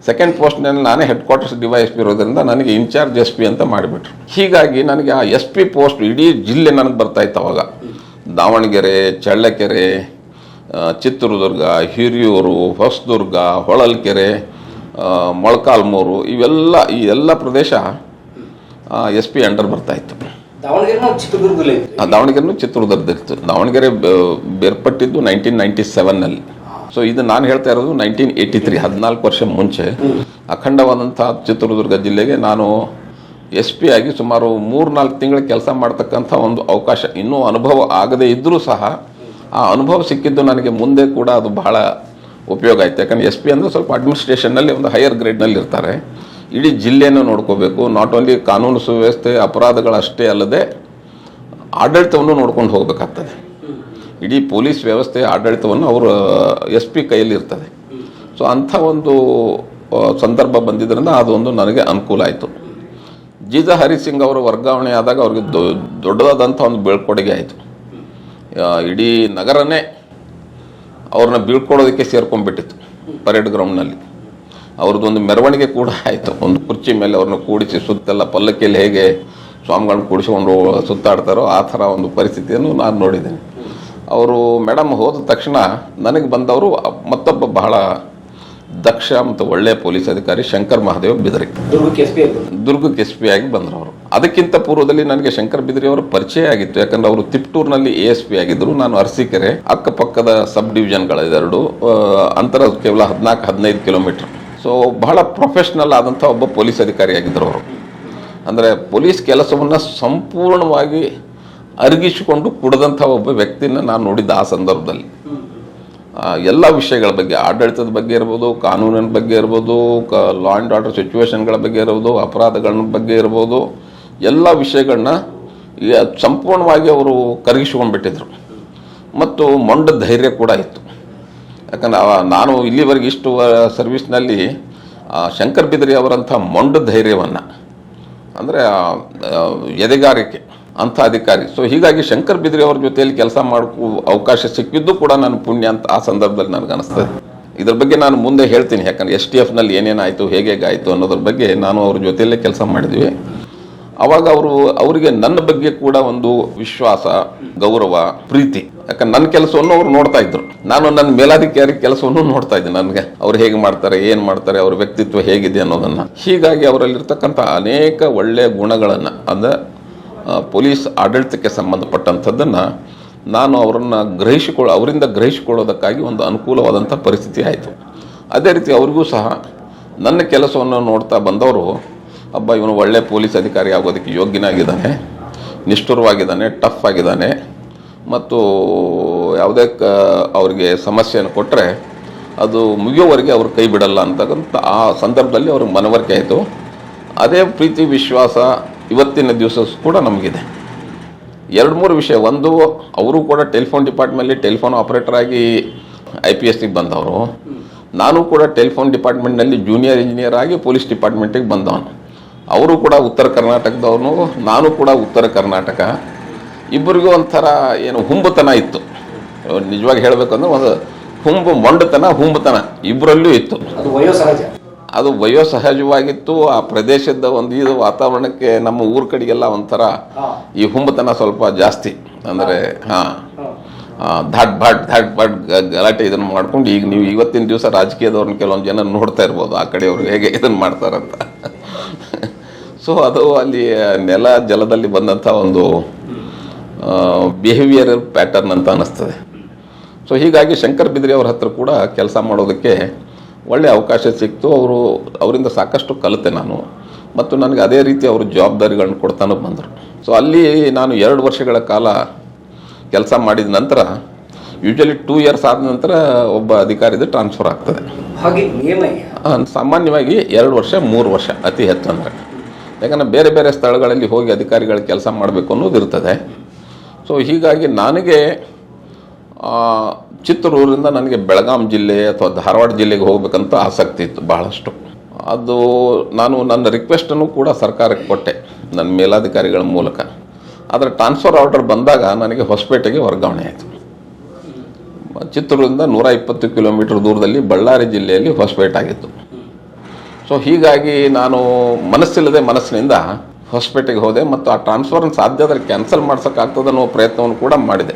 ಸೆಕೆಂಡ್ ಪೋಸ್ಟ್ನಲ್ಲಿ ನಾನೇ ಹೆಡ್ ಕ್ವಾರ್ಟರ್ಸ್ ಡಿವೈಎಸ್ ಪಿ ಇರೋದ್ರಿಂದ ನನಗೆ ಇನ್ಚಾರ್ಜ್ ಎಸ್ ಪಿ ಅಂತ ಮಾಡಿಬಿಟ್ರು. ಹೀಗಾಗಿ ನನಗೆ ಆ ಎಸ್ ಪಿ ಪೋಸ್ಟ್ ಇಡೀ ಜಿಲ್ಲೆ ನನಗೆ ಬರ್ತಾಯಿತ್ತು. ಅವಾಗ ದಾವಣಗೆರೆ, ಚಳ್ಳಕೆರೆ, ಚಿತ್ರದುರ್ಗ, ಹಿರಿಯೂರು, ಹೊಸದುರ್ಗ, ಹೊಳಲ್ಕೆರೆ, ಮೊಳಕಾಲ್ಮೂರು, ಈ ಎಲ್ಲ ಪ್ರದೇಶ ಎಸ್ ಪಿ ಅಂಡರ್ ಬರ್ತಾಯಿತ್ತು. ದಾವಣಗೆರೆನೂ ಚಿತ್ರದುರ್ಗದಿತ್ತು. ದಾವಣಗೆರೆ ಬೇರ್ಪಟ್ಟಿದ್ದು 1997ನಲ್ಲಿ. ಸೊ ಇದು ನಾನು ಹೇಳ್ತಾ ಇರೋದು 1983, 14 ವರ್ಷ ಮುಂಚೆ. ಅಖಂಡವಾದಂಥ ಚಿತ್ರದುರ್ಗ ಜಿಲ್ಲೆಗೆ ನಾನು ಎಸ್ ಪಿ ಆಗಿ ಸುಮಾರು 3-4 ತಿಂಗಳ ಕೆಲಸ ಮಾಡ್ತಕ್ಕಂಥ ಒಂದು ಅವಕಾಶ, ಇನ್ನೂ ಅನುಭವ ಆಗದೇ ಇದ್ದರೂ ಸಹ ಆ ಅನುಭವ ಸಿಕ್ಕಿದ್ದು ನನಗೆ ಮುಂದೆ ಕೂಡ ಅದು ಬಹಳ ಉಪಯೋಗ ಆಯಿತು. ಯಾಕಂದರೆ ಎಸ್ ಪಿ ಅಂದರೆ ಸ್ವಲ್ಪ ಅಡ್ಮಿನಿಸ್ಟ್ರೇಷನ್ನಲ್ಲಿ ಒಂದು ಹೈಯರ್ ಗ್ರೇಡ್ನಲ್ಲಿ ಇರ್ತಾರೆ. ಇಡೀ ಜಿಲ್ಲೆಯನ್ನು ನೋಡ್ಕೋಬೇಕು. ನಾಟ್ ಓನ್ಲಿ ಕಾನೂನು ಸುವ್ಯವಸ್ಥೆ, ಅಪರಾಧಗಳಷ್ಟೇ ಅಲ್ಲದೆ ಆಡಳಿತವನ್ನು ನೋಡ್ಕೊಂಡು ಹೋಗಬೇಕಾಗ್ತದೆ. ಇಡೀ ಪೊಲೀಸ್ ವ್ಯವಸ್ಥೆ ಆಡಳಿತವನ್ನು ಅವರು ಎಸ್ ಪಿ ಕೈಯಲ್ಲಿ ಇರ್ತದೆ. ಸೊ ಅಂಥ ಒಂದು ಸಂದರ್ಭ ಬಂದಿದ್ದರಿಂದ ಅದೊಂದು ನನಗೆ ಅನುಕೂಲ ಆಯಿತು. ಜೀಜಾ ಹರಿಸಿಂಗ್ ಅವರು ವರ್ಗಾವಣೆ ಆದಾಗ ಅವ್ರಿಗೆ ದೊಡ್ಡದಾದಂಥ ಒಂದು ಬೀಳ್ಕೊಡುಗೆ ಆಯಿತು. ಇಡೀ ನಗರನೇ ಅವ್ರನ್ನ ಬೀಳ್ಕೊಡೋದಕ್ಕೆ ಸೇರ್ಕೊಂಡ್ಬಿಟ್ಟಿತ್ತು. ಪರೇಡ್ ಗ್ರೌಂಡ್ನಲ್ಲಿ ಅವ್ರದ್ದೊಂದು ಮೆರವಣಿಗೆ ಕೂಡ ಆಯಿತು. ಒಂದು ಕುರ್ಚಿ ಮೇಲೆ ಅವ್ರನ್ನ ಕೂಡಿಸಿ ಸುತ್ತೆಲ್ಲ ಪಲ್ಲಕ್ಕಿಯಲ್ಲಿ ಹೇಗೆ ಸ್ವಾಮಿಗಳನ್ನ ಕೂಡಿಸಿಕೊಂಡು ಸುತ್ತಾಡ್ತಾರೋ ಆ ಥರ ಒಂದು ಪರಿಸ್ಥಿತಿಯನ್ನು ನಾನು ನೋಡಿದ್ದೇನೆ. ಅವರು ಮೇಡಮ್ ಹೋದ ತಕ್ಷಣ ನನಗೆ ಬಂದವರು ಮತ್ತೊಬ್ಬ ಬಹಳ ದಕ್ಷ ಮತ್ತು ಒಳ್ಳೆಯ ಪೊಲೀಸ್ ಅಧಿಕಾರಿ ಶಂಕರ್ ಮಹಾದೇವ್ ಬಿದರಿ, ದುರ್ಗಕ್ಕೆ ಎಸ್ ಪಿ ಆಗಿ ಬಂದರು ಅವರು. ಅದಕ್ಕಿಂತ ಪೂರ್ವದಲ್ಲಿ ನನಗೆ ಶಂಕರ್ ಬಿದರಿ ಅವರ ಪರಿಚಯ ಆಗಿತ್ತು. ಯಾಕಂದರೆ ಅವರು ತಿಪ್ಟೂರಿನಲ್ಲಿ ASP ಆಗಿದ್ದರು, ನಾನು ಅರಸೀಕೆರೆ. ಅಕ್ಕಪಕ್ಕದ ಸಬ್ ಡಿವಿಷನ್ಗಳೆರಡು, ಅಂತರ ಕೇವಲ 14-15 ಕಿಲೋಮೀಟರ್. ಸೊ ಬಹಳ ಪ್ರೊಫೆಷ್ನಲ್ ಆದಂಥ ಒಬ್ಬ ಪೊಲೀಸ್ ಅಧಿಕಾರಿ ಆಗಿದ್ದರು ಅವರು. ಅಂದರೆ ಪೊಲೀಸ್ ಕೆಲಸವನ್ನು ಸಂಪೂರ್ಣವಾಗಿ ಅರಗಿಸಿಕೊಂಡು ಕುಡಿದಂಥ ಒಬ್ಬ ವ್ಯಕ್ತಿನ ನಾನು ನೋಡಿದ್ದ ಆ ಸಂದರ್ಭದಲ್ಲಿ. ಎಲ್ಲ ವಿಷಯಗಳ ಬಗ್ಗೆ, ಆಡಳಿತದ ಬಗ್ಗೆ ಇರ್ಬೋದು, ಕಾನೂನಿನ ಬಗ್ಗೆ ಇರ್ಬೋದು, ಲಾ ಆ್ಯಂಡ್ ಆರ್ಡರ್ ಸಿಚುವೇಶನ್ಗಳ ಬಗ್ಗೆ ಇರ್ಬೋದು, ಅಪರಾಧಗಳ ಬಗ್ಗೆ ಇರ್ಬೋದು, ಎಲ್ಲ ವಿಷಯಗಳನ್ನ ಸಂಪೂರ್ಣವಾಗಿ ಅವರು ಕರಗಿಸ್ಕೊಂಡ್ಬಿಟ್ಟಿದ್ರು. ಮತ್ತು ಮೊಂಡ ಧೈರ್ಯ ಕೂಡ ಇತ್ತು. ಯಾಕಂದರೆ ನಾನು ಇಲ್ಲಿವರೆಗೆ ಇಷ್ಟು ಸರ್ವಿಸ್ನಲ್ಲಿ ಶಂಕರ್ ಬಿದರಿ ಅವರಂಥ ಮೊಂಡ ಧೈರ್ಯವನ್ನು, ಅಂದರೆ ಎದೆಗಾರಿಕೆ ಅಂಥ ಅಧಿಕಾರಿ. ಸೊ ಹೀಗಾಗಿ ಶಂಕರ್ ಬಿದರಿ ಅವ್ರ ಜೊತೆಯಲ್ಲಿ ಕೆಲಸ ಮಾಡೋಕ್ಕೂ ಅವಕಾಶ ಸಿಕ್ಕಿದ್ದು ಕೂಡ ನನ್ನ ಪುಣ್ಯ ಅಂತ ಆ ಸಂದರ್ಭದಲ್ಲಿ ನನಗೆ ಅನಿಸ್ತದೆ. ಇದ್ರ ಬಗ್ಗೆ ನಾನು ಮುಂದೆ ಹೇಳ್ತೀನಿ. ಯಾಕಂದರೆ STFನಲ್ಲಿ ಏನೇನಾಯಿತು, ಹೇಗೆ ಆಯಿತು ಅನ್ನೋದ್ರ ಬಗ್ಗೆ ನಾನು ಅವ್ರ ಜೊತೆಯಲ್ಲೇ ಕೆಲಸ ಮಾಡಿದ್ವಿ. ಆವಾಗ ಅವರಿಗೆ ನನ್ನ ಬಗ್ಗೆ ಕೂಡ ಒಂದು ವಿಶ್ವಾಸ, ಗೌರವ, ಪ್ರೀತಿ. ಯಾಕಂದ್ರೆ ನನ್ನ ಕೆಲಸವನ್ನು ಅವ್ರು ನೋಡ್ತಾ ಇದ್ರು, ನಾನು ನನ್ನ ಮೇಲಾಧಿಕಾರಿ ಕೆಲಸವನ್ನು ನೋಡ್ತಾ ಇದ್ದೆ. ನನಗೆ ಅವ್ರು ಹೇಗೆ ಮಾಡ್ತಾರೆ, ಏನು ಮಾಡ್ತಾರೆ, ಅವ್ರ ವ್ಯಕ್ತಿತ್ವ ಹೇಗಿದೆ ಅನ್ನೋದನ್ನು. ಹೀಗಾಗಿ ಅವರಲ್ಲಿರ್ತಕ್ಕಂಥ ಅನೇಕ ಒಳ್ಳೆಯ ಗುಣಗಳನ್ನು, ಅಂದರೆ ಪೊಲೀಸ್ ಆಡಳಿತಕ್ಕೆ ಸಂಬಂಧಪಟ್ಟಂಥದ್ದನ್ನು ನಾನು ಅವರಿಂದ ಗ್ರಹಿಸಿಕೊಳ್ಳೋದಕ್ಕಾಗಿ ಒಂದು ಅನುಕೂಲವಾದಂಥ ಪರಿಸ್ಥಿತಿ ಆಯಿತು. ಅದೇ ರೀತಿ ಅವ್ರಿಗೂ ಸಹ ನನ್ನ ಕೆಲಸವನ್ನು ನೋಡ್ತಾ ಬಂದವರು, ಒಬ್ಬ ಇವನು ಒಳ್ಳೆ ಪೊಲೀಸ್ ಅಧಿಕಾರಿ ಆಗೋದಕ್ಕೆ ಯೋಗ್ಯನಾಗಿದ್ದಾನೆ, ನಿಷ್ಠುರವಾಗಿದ್ದಾನೆ, ಟಫ್ ಆಗಿದ್ದಾನೆ, ಮತ್ತು ಯಾವುದೇ ಅವ್ರಿಗೆ ಸಮಸ್ಯೆಯನ್ನು ಕೊಟ್ಟರೆ ಅದು ಮುಗಿಯೋವರೆಗೆ ಅವ್ರು ಕೈ ಬಿಡಲ್ಲ ಅಂತಕ್ಕಂಥ ಆ ಸಂದರ್ಭದಲ್ಲಿ ಅವ್ರಿಗೆ ಮನವರಿಕೆ ಆಯಿತು. ಅದೇ ಪ್ರೀತಿ, ವಿಶ್ವಾಸ ಇವತ್ತಿನ ದಿವಸ ಕೂಡ ನಮಗಿದೆ. 2-3 ವಿಷಯ. ಒಂದು, ಅವರು ಕೂಡ ಟೆಲಿಫೋನ್ ಡಿಪಾರ್ಟ್ಮೆಂಟಲ್ಲಿ ಟೆಲಿಫೋನ್ ಆಪರೇಟರ್ ಆಗಿ IPSಗೆ ಬಂದವರು. ನಾನು ಕೂಡ ಟೆಲಿಫೋನ್ ಡಿಪಾರ್ಟ್ಮೆಂಟ್ನಲ್ಲಿ ಜೂನಿಯರ್ ಇಂಜಿನಿಯರ್ ಆಗಿ ಪೊಲೀಸ್ ಡಿಪಾರ್ಟ್ಮೆಂಟಿಗೆ ಬಂದವನು. ಅವರು ಕೂಡ ಉತ್ತರ ಕರ್ನಾಟಕದವನು, ನಾನು ಕೂಡ ಉತ್ತರ ಕರ್ನಾಟಕ. ಇಬ್ಬರಿಗೂ ಒಂಥರ ಏನು ಹುಂಬತನ ಇತ್ತು. ನಿಜವಾಗಿ ಹೇಳಬೇಕಂದ್ರೆ ಒಂದು ಮೊಂಡತನ, ಹುಂಬತನ ಇಬ್ಬರಲ್ಲೂ ಇತ್ತು. ಅದು ವಯೋಸಹಜವಾಗಿತ್ತು. ಆ ಪ್ರದೇಶದ ಒಂದು ಇದು ವಾತಾವರಣಕ್ಕೆ, ನಮ್ಮ ಊರ ಕಡೆಗೆಲ್ಲ ಒಂಥರ ಈ ಹುಂಬತನ ಸ್ವಲ್ಪ ಜಾಸ್ತಿ. ಅಂದರೆ ಧಾಟ್ ಬಾಟ್ ಗಲಾಟೆ ಇದನ್ನು ಮಾಡ್ಕೊಂಡು, ಈಗ ನೀವು ಇವತ್ತಿನ ದಿವಸ ರಾಜಕೀಯದವ್ರನ್ನ ಕೆಲವೊಂದು ಜನ ನೋಡ್ತಾ ಇರ್ಬೋದು, ಆ ಕಡೆಯವ್ರು ಹೇಗೆ ಇದನ್ನು ಮಾಡ್ತಾರಂತ. ಸೊ ಅದು ಅಲ್ಲಿ ನೆಲ ಜಲದಲ್ಲಿ ಬಂದಂಥ ಒಂದು ಬಿಹೇವಿಯರಲ್ ಪ್ಯಾಟರ್ನ್ ಅಂತ ಅನ್ನಿಸ್ತದೆ. ಸೊ ಹೀಗಾಗಿ ಶಂಕರ್ ಬಿದರಿ ಅವ್ರ ಹತ್ರ ಕೂಡ ಕೆಲಸ ಮಾಡೋದಕ್ಕೆ ಒಳ್ಳೆಯ ಅವಕಾಶ ಸಿಕ್ತು. ಅವರಿಂದ ಸಾಕಷ್ಟು ಕಲಿತೆ ನಾನು, ಮತ್ತು ನನಗೆ ಅದೇ ರೀತಿ ಅವರು ಜವಾಬ್ದಾರಿಗಳನ್ನ ಕೊಡ್ತಾನೂ ಬಂದರು. ಸೊ ಅಲ್ಲಿ ನಾನು 2 ವರ್ಷಗಳ ಕಾಲ ಕೆಲಸ ಮಾಡಿದ ನಂತರ ಯೂಶಲಿ 2 ಇಯರ್ಸ್ ಆದ ನಂತರ ಒಬ್ಬ ಅಧಿಕಾರಿದು ಟ್ರಾನ್ಸ್ಫರ್ ಆಗ್ತದೆ. ಹಾಗೆ ನಿಯಮ ಸಾಮಾನ್ಯವಾಗಿ 2 ವರ್ಷ 3 ವರ್ಷ ಅತಿ ಹೆಚ್ಚು ಅಂದರೆ, ಯಾಕಂದರೆ ಬೇರೆ ಬೇರೆ ಸ್ಥಳಗಳಲ್ಲಿ ಹೋಗಿ ಅಧಿಕಾರಿಗಳ ಕೆಲಸ ಮಾಡಬೇಕು ಅನ್ನೋದು ಇರ್ತದೆ. ಸೊ ಹೀಗಾಗಿ ನನಗೆ ಚಿತ್ರೂರಿಂದ ನನಗೆ ಬೆಳಗಾಂ ಜಿಲ್ಲೆ ಅಥವಾ ಧಾರವಾಡ ಜಿಲ್ಲೆಗೆ ಹೋಗ್ಬೇಕಂತ ಆಸಕ್ತಿ ಇತ್ತು ಬಹಳಷ್ಟು. ಅದು ನಾನು ನನ್ನ ರಿಕ್ವೆಸ್ಟನ್ನು ಕೂಡ ಸರ್ಕಾರಕ್ಕೆ ಕೊಟ್ಟೆ ನನ್ನ ಮೇಲಾಧಿಕಾರಿಗಳ ಮೂಲಕ. ಆದರೆ ಟ್ರಾನ್ಸ್ಫರ್ ಆರ್ಡರ್ ಬಂದಾಗ ನನಗೆ ಹೊಸಪೇಟೆಗೆ ವರ್ಗಾವಣೆ ಆಯಿತು. ಚಿತ್ರೂರಿಂದ 120 ಕಿಲೋಮೀಟರ್ ದೂರದಲ್ಲಿ ಬಳ್ಳಾರಿ ಜಿಲ್ಲೆಯಲ್ಲಿ ಹೊಸಪೇಟೆ ಆಗಿತ್ತು. ಸೊ ಹೀಗಾಗಿ ನಾನು ಮನಸ್ಸಿನಿಂದ ಹೊಸಪೇಟೆಗೆ ಹೋದೆ ಮತ್ತು ಆ ಟ್ರಾನ್ಸ್ಫರನ್ನು ಸಾಧ್ಯ ಆದರೆ ಕ್ಯಾನ್ಸಲ್ ಮಾಡ್ಸೋಕ್ಕಾಗ್ತದೆ ಅನ್ನೋ ಪ್ರಯತ್ನವನ್ನು ಕೂಡ ಮಾಡಿದೆ.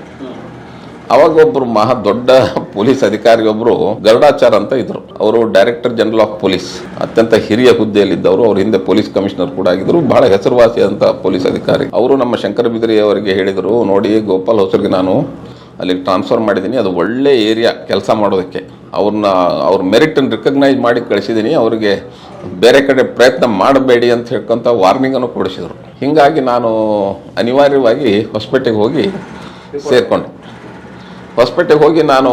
ಅವಾಗ ಒಬ್ಬರು ದೊಡ್ಡ ಪೊಲೀಸ್ ಅಧಿಕಾರಿ ಒಬ್ಬರು ಗರುಡಾಚಾರ್ ಅಂತ ಇದ್ರು. ಅವರು ಡೈರೆಕ್ಟರ್ ಜನರಲ್ ಆಫ್ ಪೊಲೀಸ್, ಅತ್ಯಂತ ಹಿರಿಯ ಹುದ್ದೆಯಲ್ಲಿದ್ದವರು. ಅವ್ರ ಹಿಂದೆ ಪೊಲೀಸ್ ಕಮಿಷನರ್ ಕೂಡ ಆಗಿದ್ರು, ಬಹಳ ಹೆಸರುವಾಸಿಯಾದಂಥ ಪೊಲೀಸ್ ಅಧಿಕಾರಿ. ಅವರು ನಮ್ಮ ಶಂಕರ ಬಿದರಿ ಅವರಿಗೆ ಹೇಳಿದರು, ನೋಡಿ ಗೋಪಾಲ್ ಹೊಸರಿಗೆ ನಾನು ಅಲ್ಲಿ ಟ್ರಾನ್ಸ್ಫರ್ ಮಾಡಿದ್ದೀನಿ, ಅದು ಒಳ್ಳೆ ಏರಿಯಾ ಕೆಲಸ ಮಾಡೋದಕ್ಕೆ, ಅವ್ರ ಮೆರಿಟನ್ನು ರಿಕಗ್ನೈಸ್ ಮಾಡಿ ಕಳಿಸಿದ್ದೀನಿ, ಅವರಿಗೆ ಬೇರೆ ಕಡೆ ಪ್ರಯತ್ನ ಮಾಡಬೇಡಿ ಅಂತ ಹೇಳ್ಕೊಂತ ವಾರ್ನಿಂಗನ್ನು ಕೊಡಿಸಿದರು. ಹೀಗಾಗಿ ನಾನು ಅನಿವಾರ್ಯವಾಗಿ ಹೊಸಪೇಟೆಗೆ ಹೋಗಿ ಸೇರಿಕೊಂಡೆ. ಹೊಸಪೇಟೆಗೆ ಹೋಗಿ ನಾನು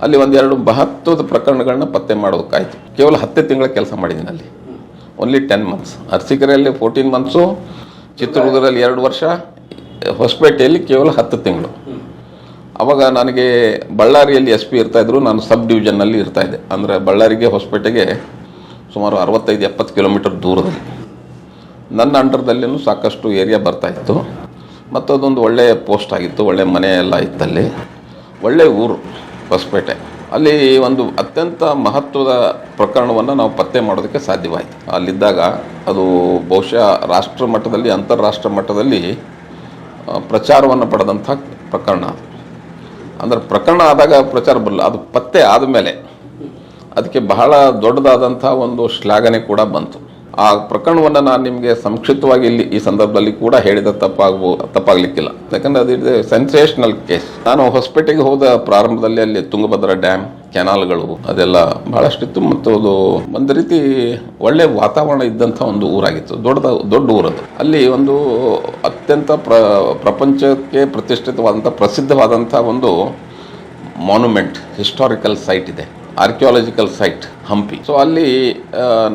ಅಲ್ಲಿ 1-2 ಮಹತ್ವದ ಪ್ರಕರಣಗಳನ್ನ ಪತ್ತೆ ಮಾಡೋದಕ್ಕಾಯಿತು. ಕೇವಲ 10 ತಿಂಗಳ ಕೆಲಸ ಮಾಡಿದ್ದೀನಿ ಅಲ್ಲಿ, ಓನ್ಲಿ 10 ಮಂತ್ಸ್. ಅರಸೀಕೆರೆಯಲ್ಲಿ 14 ಮಂತ್ಸು, ಚಿತ್ರದುರ್ಗದಲ್ಲಿ 2 ವರ್ಷ, ಹೊಸಪೇಟೆಯಲ್ಲಿ ಕೇವಲ 10 ತಿಂಗಳು. ಅವಾಗ ನನಗೆ ಬಳ್ಳಾರಿಯಲ್ಲಿ SP ಇರ್ತಾಯಿದ್ರು, ನಾನು ಸಬ್ ಡಿವಿಷನ್ನಲ್ಲಿ ಇರ್ತಾಯಿದ್ದೆ. ಅಂದರೆ ಬಳ್ಳಾರಿಗೆ ಹೊಸಪೇಟೆಗೆ ಸುಮಾರು 65-70 ಕಿಲೋಮೀಟರ್ ದೂರದಲ್ಲಿ. ನನ್ನ ಅಂಡರ್ದಲ್ಲಿನೂ ಸಾಕಷ್ಟು ಏರಿಯಾ ಬರ್ತಾಯಿತ್ತು ಮತ್ತು ಅದೊಂದು ಒಳ್ಳೆಯ ಪೋಸ್ಟ್ ಆಗಿತ್ತು, ಒಳ್ಳೆಯ ಮನೆ ಎಲ್ಲ ಇತ್ತಲ್ಲಿ, ಒಳ್ಳೆಯ ಊರು ಹೊಸಪೇಟೆ. ಅಲ್ಲಿ ಒಂದು ಅತ್ಯಂತ ಮಹತ್ವದ ಪ್ರಕರಣವನ್ನು ನಾವು ಪತ್ತೆ ಮಾಡೋದಕ್ಕೆ ಸಾಧ್ಯವಾಯಿತು. ಅಲ್ಲಿದ್ದಾಗ ಅದು ಬಹುಶಃ ರಾಷ್ಟ್ರ ಮಟ್ಟದಲ್ಲಿ, ಅಂತಾರಾಷ್ಟ್ರ ಮಟ್ಟದಲ್ಲಿ ಪ್ರಚಾರವನ್ನು ಪಡೆದಂಥ ಪ್ರಕರಣ. ಅಂದರೆ ಪ್ರಕರಣ ಆದಾಗ ಪ್ರಚಾರ ಬರಲ್ಲ, ಅದು ಪತ್ತೆ ಆದಮೇಲೆ ಅದಕ್ಕೆ ಬಹಳ ದೊಡ್ಡದಾದಂಥ ಒಂದು ಶ್ಲಾಘನೆ ಕೂಡ ಬಂತು. ಆ ಪ್ರಕರಣವನ್ನು ನಾನು ನಿಮಗೆ ಸಂಕ್ಷಿಪ್ತವಾಗಿ ಇಲ್ಲಿ ಈ ಸಂದರ್ಭದಲ್ಲಿ ಕೂಡ ಹೇಳಿದ ತಪ್ಪಾಗಲಿಕ್ಕಿಲ್ಲ, ಯಾಕಂದರೆ ಅದು ಸೆನ್ಸೇಷನಲ್ ಕೇಸ್. ನಾನು ಹೊಸಪೇಟೆಗೆ ಹೋದ ಪ್ರಾರಂಭದಲ್ಲಿ ಅಲ್ಲಿ ತುಂಗಭದ್ರಾ ಡ್ಯಾಮ್, ಕೆನಾಲ್ಗಳು ಅದೆಲ್ಲ ಬಹಳಷ್ಟಿತ್ತು ಮತ್ತು ಅದು ಒಂದು ರೀತಿ ಒಳ್ಳೆ ವಾತಾವರಣ ಇದ್ದಂಥ ಒಂದು ಊರಾಗಿತ್ತು, ದೊಡ್ಡ ಊರದು. ಅಲ್ಲಿ ಒಂದು ಅತ್ಯಂತ ಪ್ರಪಂಚಕ್ಕೆ ಪ್ರಸಿದ್ಧವಾದಂಥ ಒಂದು ಮಾನ್ಯುಮೆಂಟ್, ಹಿಸ್ಟಾರಿಕಲ್ ಸೈಟ್ ಇದೆ, ಆರ್ಕಿಯಾಲಜಿಕಲ್ ಸೈಟ್ ಹಂಪಿ. ಸೊ ಅಲ್ಲಿ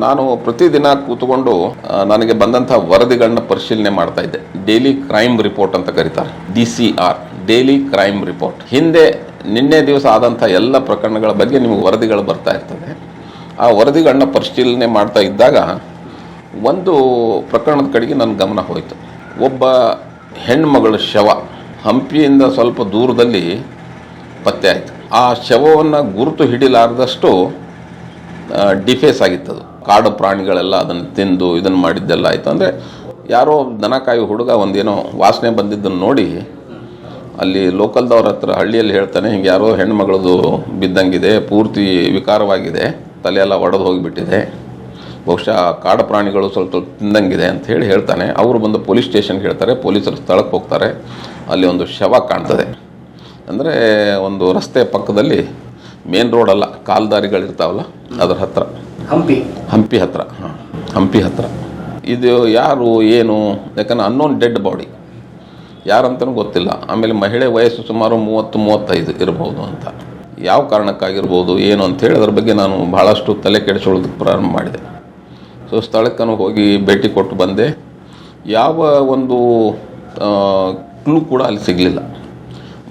ನಾನು ಪ್ರತಿದಿನ ಕೂತ್ಕೊಂಡು ನನಗೆ ಬಂದಂಥ ವರದಿಗಳನ್ನ ಪರಿಶೀಲನೆ ಮಾಡ್ತಾ ಇದ್ದೆ. ಡೈಲಿ ಕ್ರೈಮ್ ರಿಪೋರ್ಟ್ ಅಂತ ಕರೀತಾರೆ, DCR, ಡೈಲಿ ಕ್ರೈಮ್ ರಿಪೋರ್ಟ್. ನಿನ್ನೆ ದಿವಸ ಆದಂಥ ಎಲ್ಲ ಪ್ರಕರಣಗಳ ಬಗ್ಗೆ ನಿಮಗೆ ವರದಿಗಳು ಬರ್ತಾ ಇರ್ತದೆ. ಆ ವರದಿಗಳನ್ನ ಪರಿಶೀಲನೆ ಮಾಡ್ತಾ ಇದ್ದಾಗ ಒಂದು ಪ್ರಕರಣದ ಕಡೆಗೆ ನನ್ನ ಗಮನ ಹೋಯಿತು. ಒಬ್ಬ ಹೆಣ್ಮಗಳ ಶವ ಹಂಪಿಯಿಂದ ಸ್ವಲ್ಪ ದೂರದಲ್ಲಿ ಪತ್ತೆ ಆಯಿತು. ಆ ಶವವನ್ನು ಗುರುತು ಹಿಡಿಲಾರದಷ್ಟು ಡಿಫೇಸ್ ಆಗಿತ್ತದು. ಕಾಡು ಪ್ರಾಣಿಗಳೆಲ್ಲ ಅದನ್ನು ತಿಂದು ಇದನ್ನು ಮಾಡಿದ್ದೆಲ್ಲ ಆಯಿತು. ಅಂದರೆ ಯಾರೋ ದನ ಕಾಯೋ ಹುಡುಗ ಒಂದೇನೋ ವಾಸನೆ ಬಂದಿದ್ದನ್ನು ನೋಡಿ ಅಲ್ಲಿ ಲೋಕಲ್ದವ್ರ ಹತ್ರ ಹಳ್ಳಿಯಲ್ಲಿ ಹೇಳ್ತಾನೆ, ಹಿಂಗೆ ಯಾರೋ ಹೆಣ್ಮಗಳದು ಬಿದ್ದಂಗಿದೆ, ಪೂರ್ತಿ ವಿಕಾರವಾಗಿದೆ, ತಲೆಯೆಲ್ಲ ಒಡೆದು ಹೋಗಿಬಿಟ್ಟಿದೆ, ಬಹುಶಃ ಕಾಡು ಪ್ರಾಣಿಗಳು ಸ್ವಲ್ಪ ತಿಂದಂಗಿದೆ ಅಂತ ಹೇಳ್ತಾನೆ. ಅವರು ಬಂದು ಪೊಲೀಸ್ ಸ್ಟೇಷನ್ಗೆ ಹೇಳ್ತಾರೆ, ಪೊಲೀಸರು ಸ್ಥಳಕ್ಕೆ ಹೋಗ್ತಾರೆ. ಅಲ್ಲಿ ಒಂದು ಶವ ಕಾಣ್ತದೆ. ಅಂದರೆ ಒಂದು ರಸ್ತೆ ಪಕ್ಕದಲ್ಲಿ, ಮೇನ್ ರೋಡಲ್ಲ, ಕಾಲ್ದಾರಿಗಳಿರ್ತಾವಲ್ಲ ಅದರ ಹತ್ರ, ಹಂಪಿ ಹತ್ರ. ಹಂಪಿ ಹತ್ರ ಇದು ಯಾರು ಏನು, ಯಾಕಂದ್ರೆ ಅನ್ನೋನ್ ಡೆಡ್ ಬಾಡಿ, ಯಾರಂತನೂ ಗೊತ್ತಿಲ್ಲ. ಆಮೇಲೆ ಮಹಿಳೆ ವಯಸ್ಸು ಸುಮಾರು 30-35 ಇರ್ಬೋದು ಅಂತ. ಯಾವ ಕಾರಣಕ್ಕಾಗಿರ್ಬೋದು ಏನು ಅಂಥೇಳಿ ಅದ್ರ ಬಗ್ಗೆ ನಾನು ಭಾಳಷ್ಟು ತಲೆ ಕೆಡಿಸೋದಕ್ಕೆ ಪ್ರಾರಂಭ ಮಾಡಿದೆ. ಸೊ ಸ್ಥಳಕ್ಕೂ ಹೋಗಿ ಭೇಟಿ ಕೊಟ್ಟು ಬಂದೆ. ಯಾವ ಒಂದು ಕ್ಲೂ ಕೂಡ ಅಲ್ಲಿ ಸಿಗಲಿಲ್ಲ.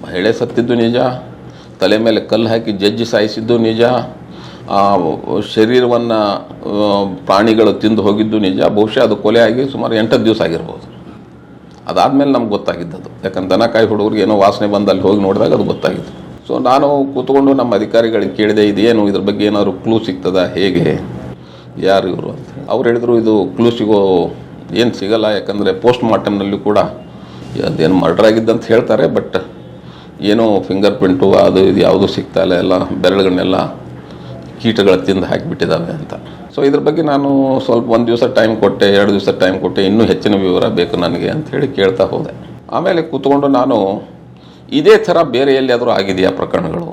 ಮಹಿಳೆ ಸತ್ತಿದ್ದು ನಿಜ, ತಲೆ ಮೇಲೆ ಕಲ್ಲು ಹಾಕಿ ಜಜ್ಜಿ ಸಾಯಿಸಿದ್ದು ನಿಜ, ಆ ಶರೀರವನ್ನು ಪ್ರಾಣಿಗಳು ತಿಂದು ಹೋಗಿದ್ದು ನಿಜ. ಬಹುಶಃ ಅದು ಕೊಲೆ ಆಗಿ ಸುಮಾರು 8 ದಿವಸ ಆಗಿರ್ಬೋದು. ಅದಾದಮೇಲೆ ನಮ್ಗೆ ಗೊತ್ತಾಗಿದ್ದದು, ಯಾಕಂದ್ರೆ ದನಕಾಯಿ ಹುಡುಗರಿಗೆ ಏನೋ ವಾಸನೆ ಬಂದು ಅಲ್ಲಿ ಹೋಗಿ ನೋಡಿದಾಗ ಅದು ಗೊತ್ತಾಗಿತ್ತು. ಸೊ ನಾನು ಕೂತ್ಕೊಂಡು ನಮ್ಮ ಅಧಿಕಾರಿಗಳಿಗೆ ಕೇಳಿದೆ, ಇದೇನು, ಇದ್ರ ಬಗ್ಗೆ ಏನಾದ್ರು ಕ್ಲೂ ಸಿಗ್ತದ, ಹೇಗೆ, ಯಾರು ಇವರು ಅಂತ. ಅವ್ರು ಹೇಳಿದರು, ಇದು ಕ್ಲೂ ಏನು ಸಿಗಲ್ಲ, ಯಾಕಂದರೆ ಪೋಸ್ಟ್ ಮಾರ್ಟಮ್ನಲ್ಲೂ ಕೂಡ ಅದೇನು ಮರ್ಡರ್ ಆಗಿದ್ದಂತ ಹೇಳ್ತಾರೆ, ಬಟ್ ಏನೋ ಫಿಂಗರ್ ಪ್ರಿಂಟು ಅದು ಇದು ಯಾವುದೂ ಸಿಗ್ತಾ ಇಲ್ಲ, ಎಲ್ಲ ಬೆರಳುಗಳನ್ನೆಲ್ಲ ಕೀಟಗಳು ತಿಂದು ಹಾಕಿಬಿಟ್ಟಿದ್ದಾವೆ ಅಂತ. ಸೊ ಇದ್ರ ಬಗ್ಗೆ ನಾನು ಸ್ವಲ್ಪ 1 ದಿವಸ ಟೈಮ್ ಕೊಟ್ಟೆ, 2 ದಿವಸ ಟೈಮ್ ಕೊಟ್ಟೆ, ಇನ್ನೂ ಹೆಚ್ಚಿನ ವಿವರ ಬೇಕು ನನಗೆ ಅಂಥೇಳಿ ಕೇಳ್ತಾ ಹೋದೆ. ಆಮೇಲೆ ಕೂತ್ಕೊಂಡು ನಾನು ಇದೇ ಥರ ಬೇರೆ ಎಲ್ಲಿಯಾದರೂ ಆಗಿದೆಯಾ ಪ್ರಕರಣಗಳು,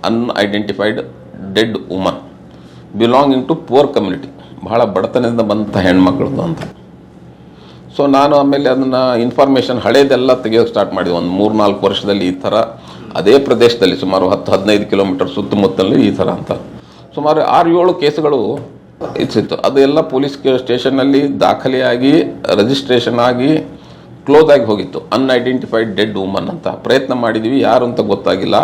unidentified dead woman belonging to poor community, ಬಹಳ ಬಡತನದಿಂದ ಬಂದಂಥ ಹೆಣ್ಮಕ್ಳದ್ದು ಅಂತ. ಸೊ ನಾನು ಆಮೇಲೆ ಅದನ್ನು ಇನ್ಫಾರ್ಮೇಷನ್ ಹಳೇದೆಲ್ಲ ತೆಗೆಯೋಕೆ ಸ್ಟಾರ್ಟ್ ಮಾಡಿದೆ. ಒಂದು 3-4 ವರ್ಷದಲ್ಲಿ ಈ ಥರ ಅದೇ ಪ್ರದೇಶದಲ್ಲಿ ಸುಮಾರು 10-15 ಕಿಲೋಮೀಟರ್ ಸುತ್ತಮುತ್ತಲಲ್ಲಿ ಈ ಥರ ಅಂತ ಸುಮಾರು 6-7 ಕೇಸುಗಳು ಇತ್ತು. ಅದೆಲ್ಲ ಪೊಲೀಸ್ ಸ್ಟೇಷನ್ನಲ್ಲಿ ದಾಖಲೆಯಾಗಿ ರಿಜಿಸ್ಟ್ರೇಷನ್ ಆಗಿ ಕ್ಲೋಸ್ ಆಗಿ ಹೋಗಿತ್ತು. ಅನ್ಐಡೆಂಟಿಫೈಡ್ ಡೆಡ್ ವುಮನ್ ಅಂತ ಪ್ರಯತ್ನ ಮಾಡಿದ್ವಿ, ಯಾರು ಅಂತ ಗೊತ್ತಾಗಿಲ್ಲ,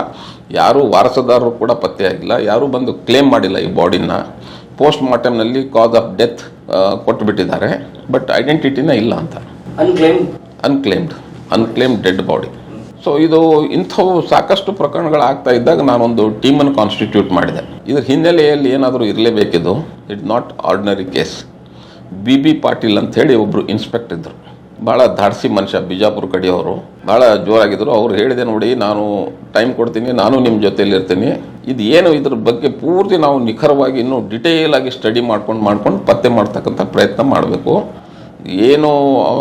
ಯಾರೂ ವಾರಸುದಾರರು ಕೂಡ ಪತ್ತೆ ಆಗಿಲ್ಲ, ಯಾರೂ ಬಂದು ಕ್ಲೇಮ್ ಮಾಡಿಲ್ಲ ಈ ಬಾಡಿನ. ಪೋಸ್ಟ್ ಮಾರ್ಟಮ್ನಲ್ಲಿ ಕಾಸ್ ಆಫ್ ಡೆತ್ ಕೊಟ್ಟುಬಿಟ್ಟಿದ್ದಾರೆ, ಬಟ್ ಐಡೆಂಟಿಟಿನೇ ಇಲ್ಲ ಅಂತ. Unclaimed dead body. ಸೊ ಇದು ಇಂಥವು ಸಾಕಷ್ಟು ಪ್ರಕರಣಗಳಾಗ್ತಾ ಇದ್ದಾಗ ನಾನೊಂದು ಟೀಮನ್ನು ಕಾನ್ಸ್ಟಿಟ್ಯೂಟ್ ಮಾಡಿದೆ. ಇದ್ರ ಹಿನ್ನೆಲೆಯಲ್ಲಿ ಏನಾದರೂ ಇರಲೇಬೇಕಿದ್ದು. It's not ordinary case. BB Patil ಅಂಥೇಳಿ ಒಬ್ಬರು ಇನ್ಸ್ಪೆಕ್ಟರ್ ಇದ್ದರು, ಭಾಳ ಧಾಡ್ಸಿ ಮನುಷ್ಯ, ಬಿಜಾಪುರ ಕಡೆಯವರು, ಭಾಳ ಜೋರಾಗಿದ್ದರು. ಅವ್ರು ಹೇಳಿದೆ, ನೋಡಿ ನಾನು ಟೈಮ್ ಕೊಡ್ತೀನಿ, ನಾನು ನಿಮ್ಮ ಜೊತೆಯಲ್ಲಿ ಇರ್ತೀನಿ, ಇದು ಏನು ಇದ್ರ ಬಗ್ಗೆ ಪೂರ್ತಿ ನಾವು ನಿಖರವಾಗಿ ಇನ್ನೂ ಡಿಟೇಲ್ ಆಗಿ ಸ್ಟಡಿ ಮಾಡ್ಕೊಂಡು ಪತ್ತೆ ಮಾಡ್ತಕ್ಕಂಥ ಪ್ರಯತ್ನ ಮಾಡಬೇಕು. ಏನು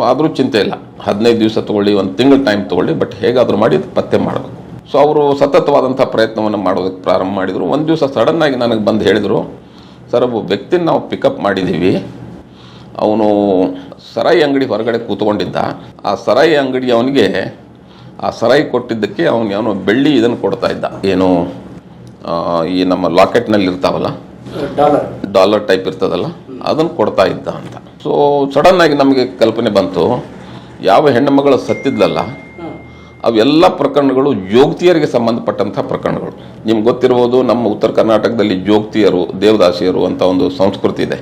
ಆದರೂ ಚಿಂತೆ ಇಲ್ಲ, 15 ದಿವಸ ತೊಗೊಳ್ಳಿ, 1 ತಿಂಗಳು ಟೈಮ್ ತೊಗೊಳ್ಳಿ, ಬಟ್ ಹೇಗಾದರೂ ಮಾಡಿ ಪತ್ತೆ ಮಾಡಬೇಕು. ಸೊ ಅವರು ಸತತವಾದಂಥ ಪ್ರಯತ್ನವನ್ನು ಮಾಡೋದಕ್ಕೆ ಪ್ರಾರಂಭ ಮಾಡಿದರು. ಒಂದು ದಿವಸ ಸಡನ್ನಾಗಿ ನನಗೆ ಬಂದು ಹೇಳಿದರು, ಸರ್ ಒಬ್ಬ ವ್ಯಕ್ತಿನ ನಾವು ಪಿಕಪ್ ಮಾಡಿದ್ದೀವಿ, ಅವನು ಸರಾಯಿ ಅಂಗಡಿ ಹೊರಗಡೆ ಕೂತ್ಕೊಂಡಿದ್ದ. ಆ ಸರಾಯಿ ಅಂಗಡಿ ಅವನಿಗೆ ಆ ಸರಾಯಿ ಕೊಟ್ಟಿದ್ದಕ್ಕೆ ಅವನು ಬೆಳ್ಳಿ ಇದನ್ನು ಕೊಡ್ತಾ ಇದ್ದ, ಏನು ಈ ನಮ್ಮ ಲಾಕೆಟ್ನಲ್ಲಿ ಇರ್ತಾವಲ್ಲ, ಡಾಲರ್ ಟೈಪ್ ಇರ್ತದಲ್ಲ, ಅದನ್ನು ಕೊಡ್ತಾ ಇದ್ದ ಅಂತ. ಸೊ ಸಡನ್ನಾಗಿ ನಮಗೆ ಕಲ್ಪನೆ ಬಂತು, ಯಾವ ಹೆಣ್ಣು ಮಗಳು ಸತ್ತಿದ್ಲಲ್ಲ ಅವೆಲ್ಲ ಪ್ರಕರಣಗಳು ಜೋಗ್ತಿಯರಿಗೆ ಸಂಬಂಧಪಟ್ಟಂಥ ಪ್ರಕರಣಗಳು. ನಿಮ್ಗೆ ಗೊತ್ತಿರ್ಬೋದು, ನಮ್ಮ ಉತ್ತರ ಕರ್ನಾಟಕದಲ್ಲಿ ಜೋಗ್ತಿಯರು, ದೇವದಾಸಿಯರು ಅಂತ ಒಂದು ಸಂಸ್ಕೃತಿ ಇದೆ.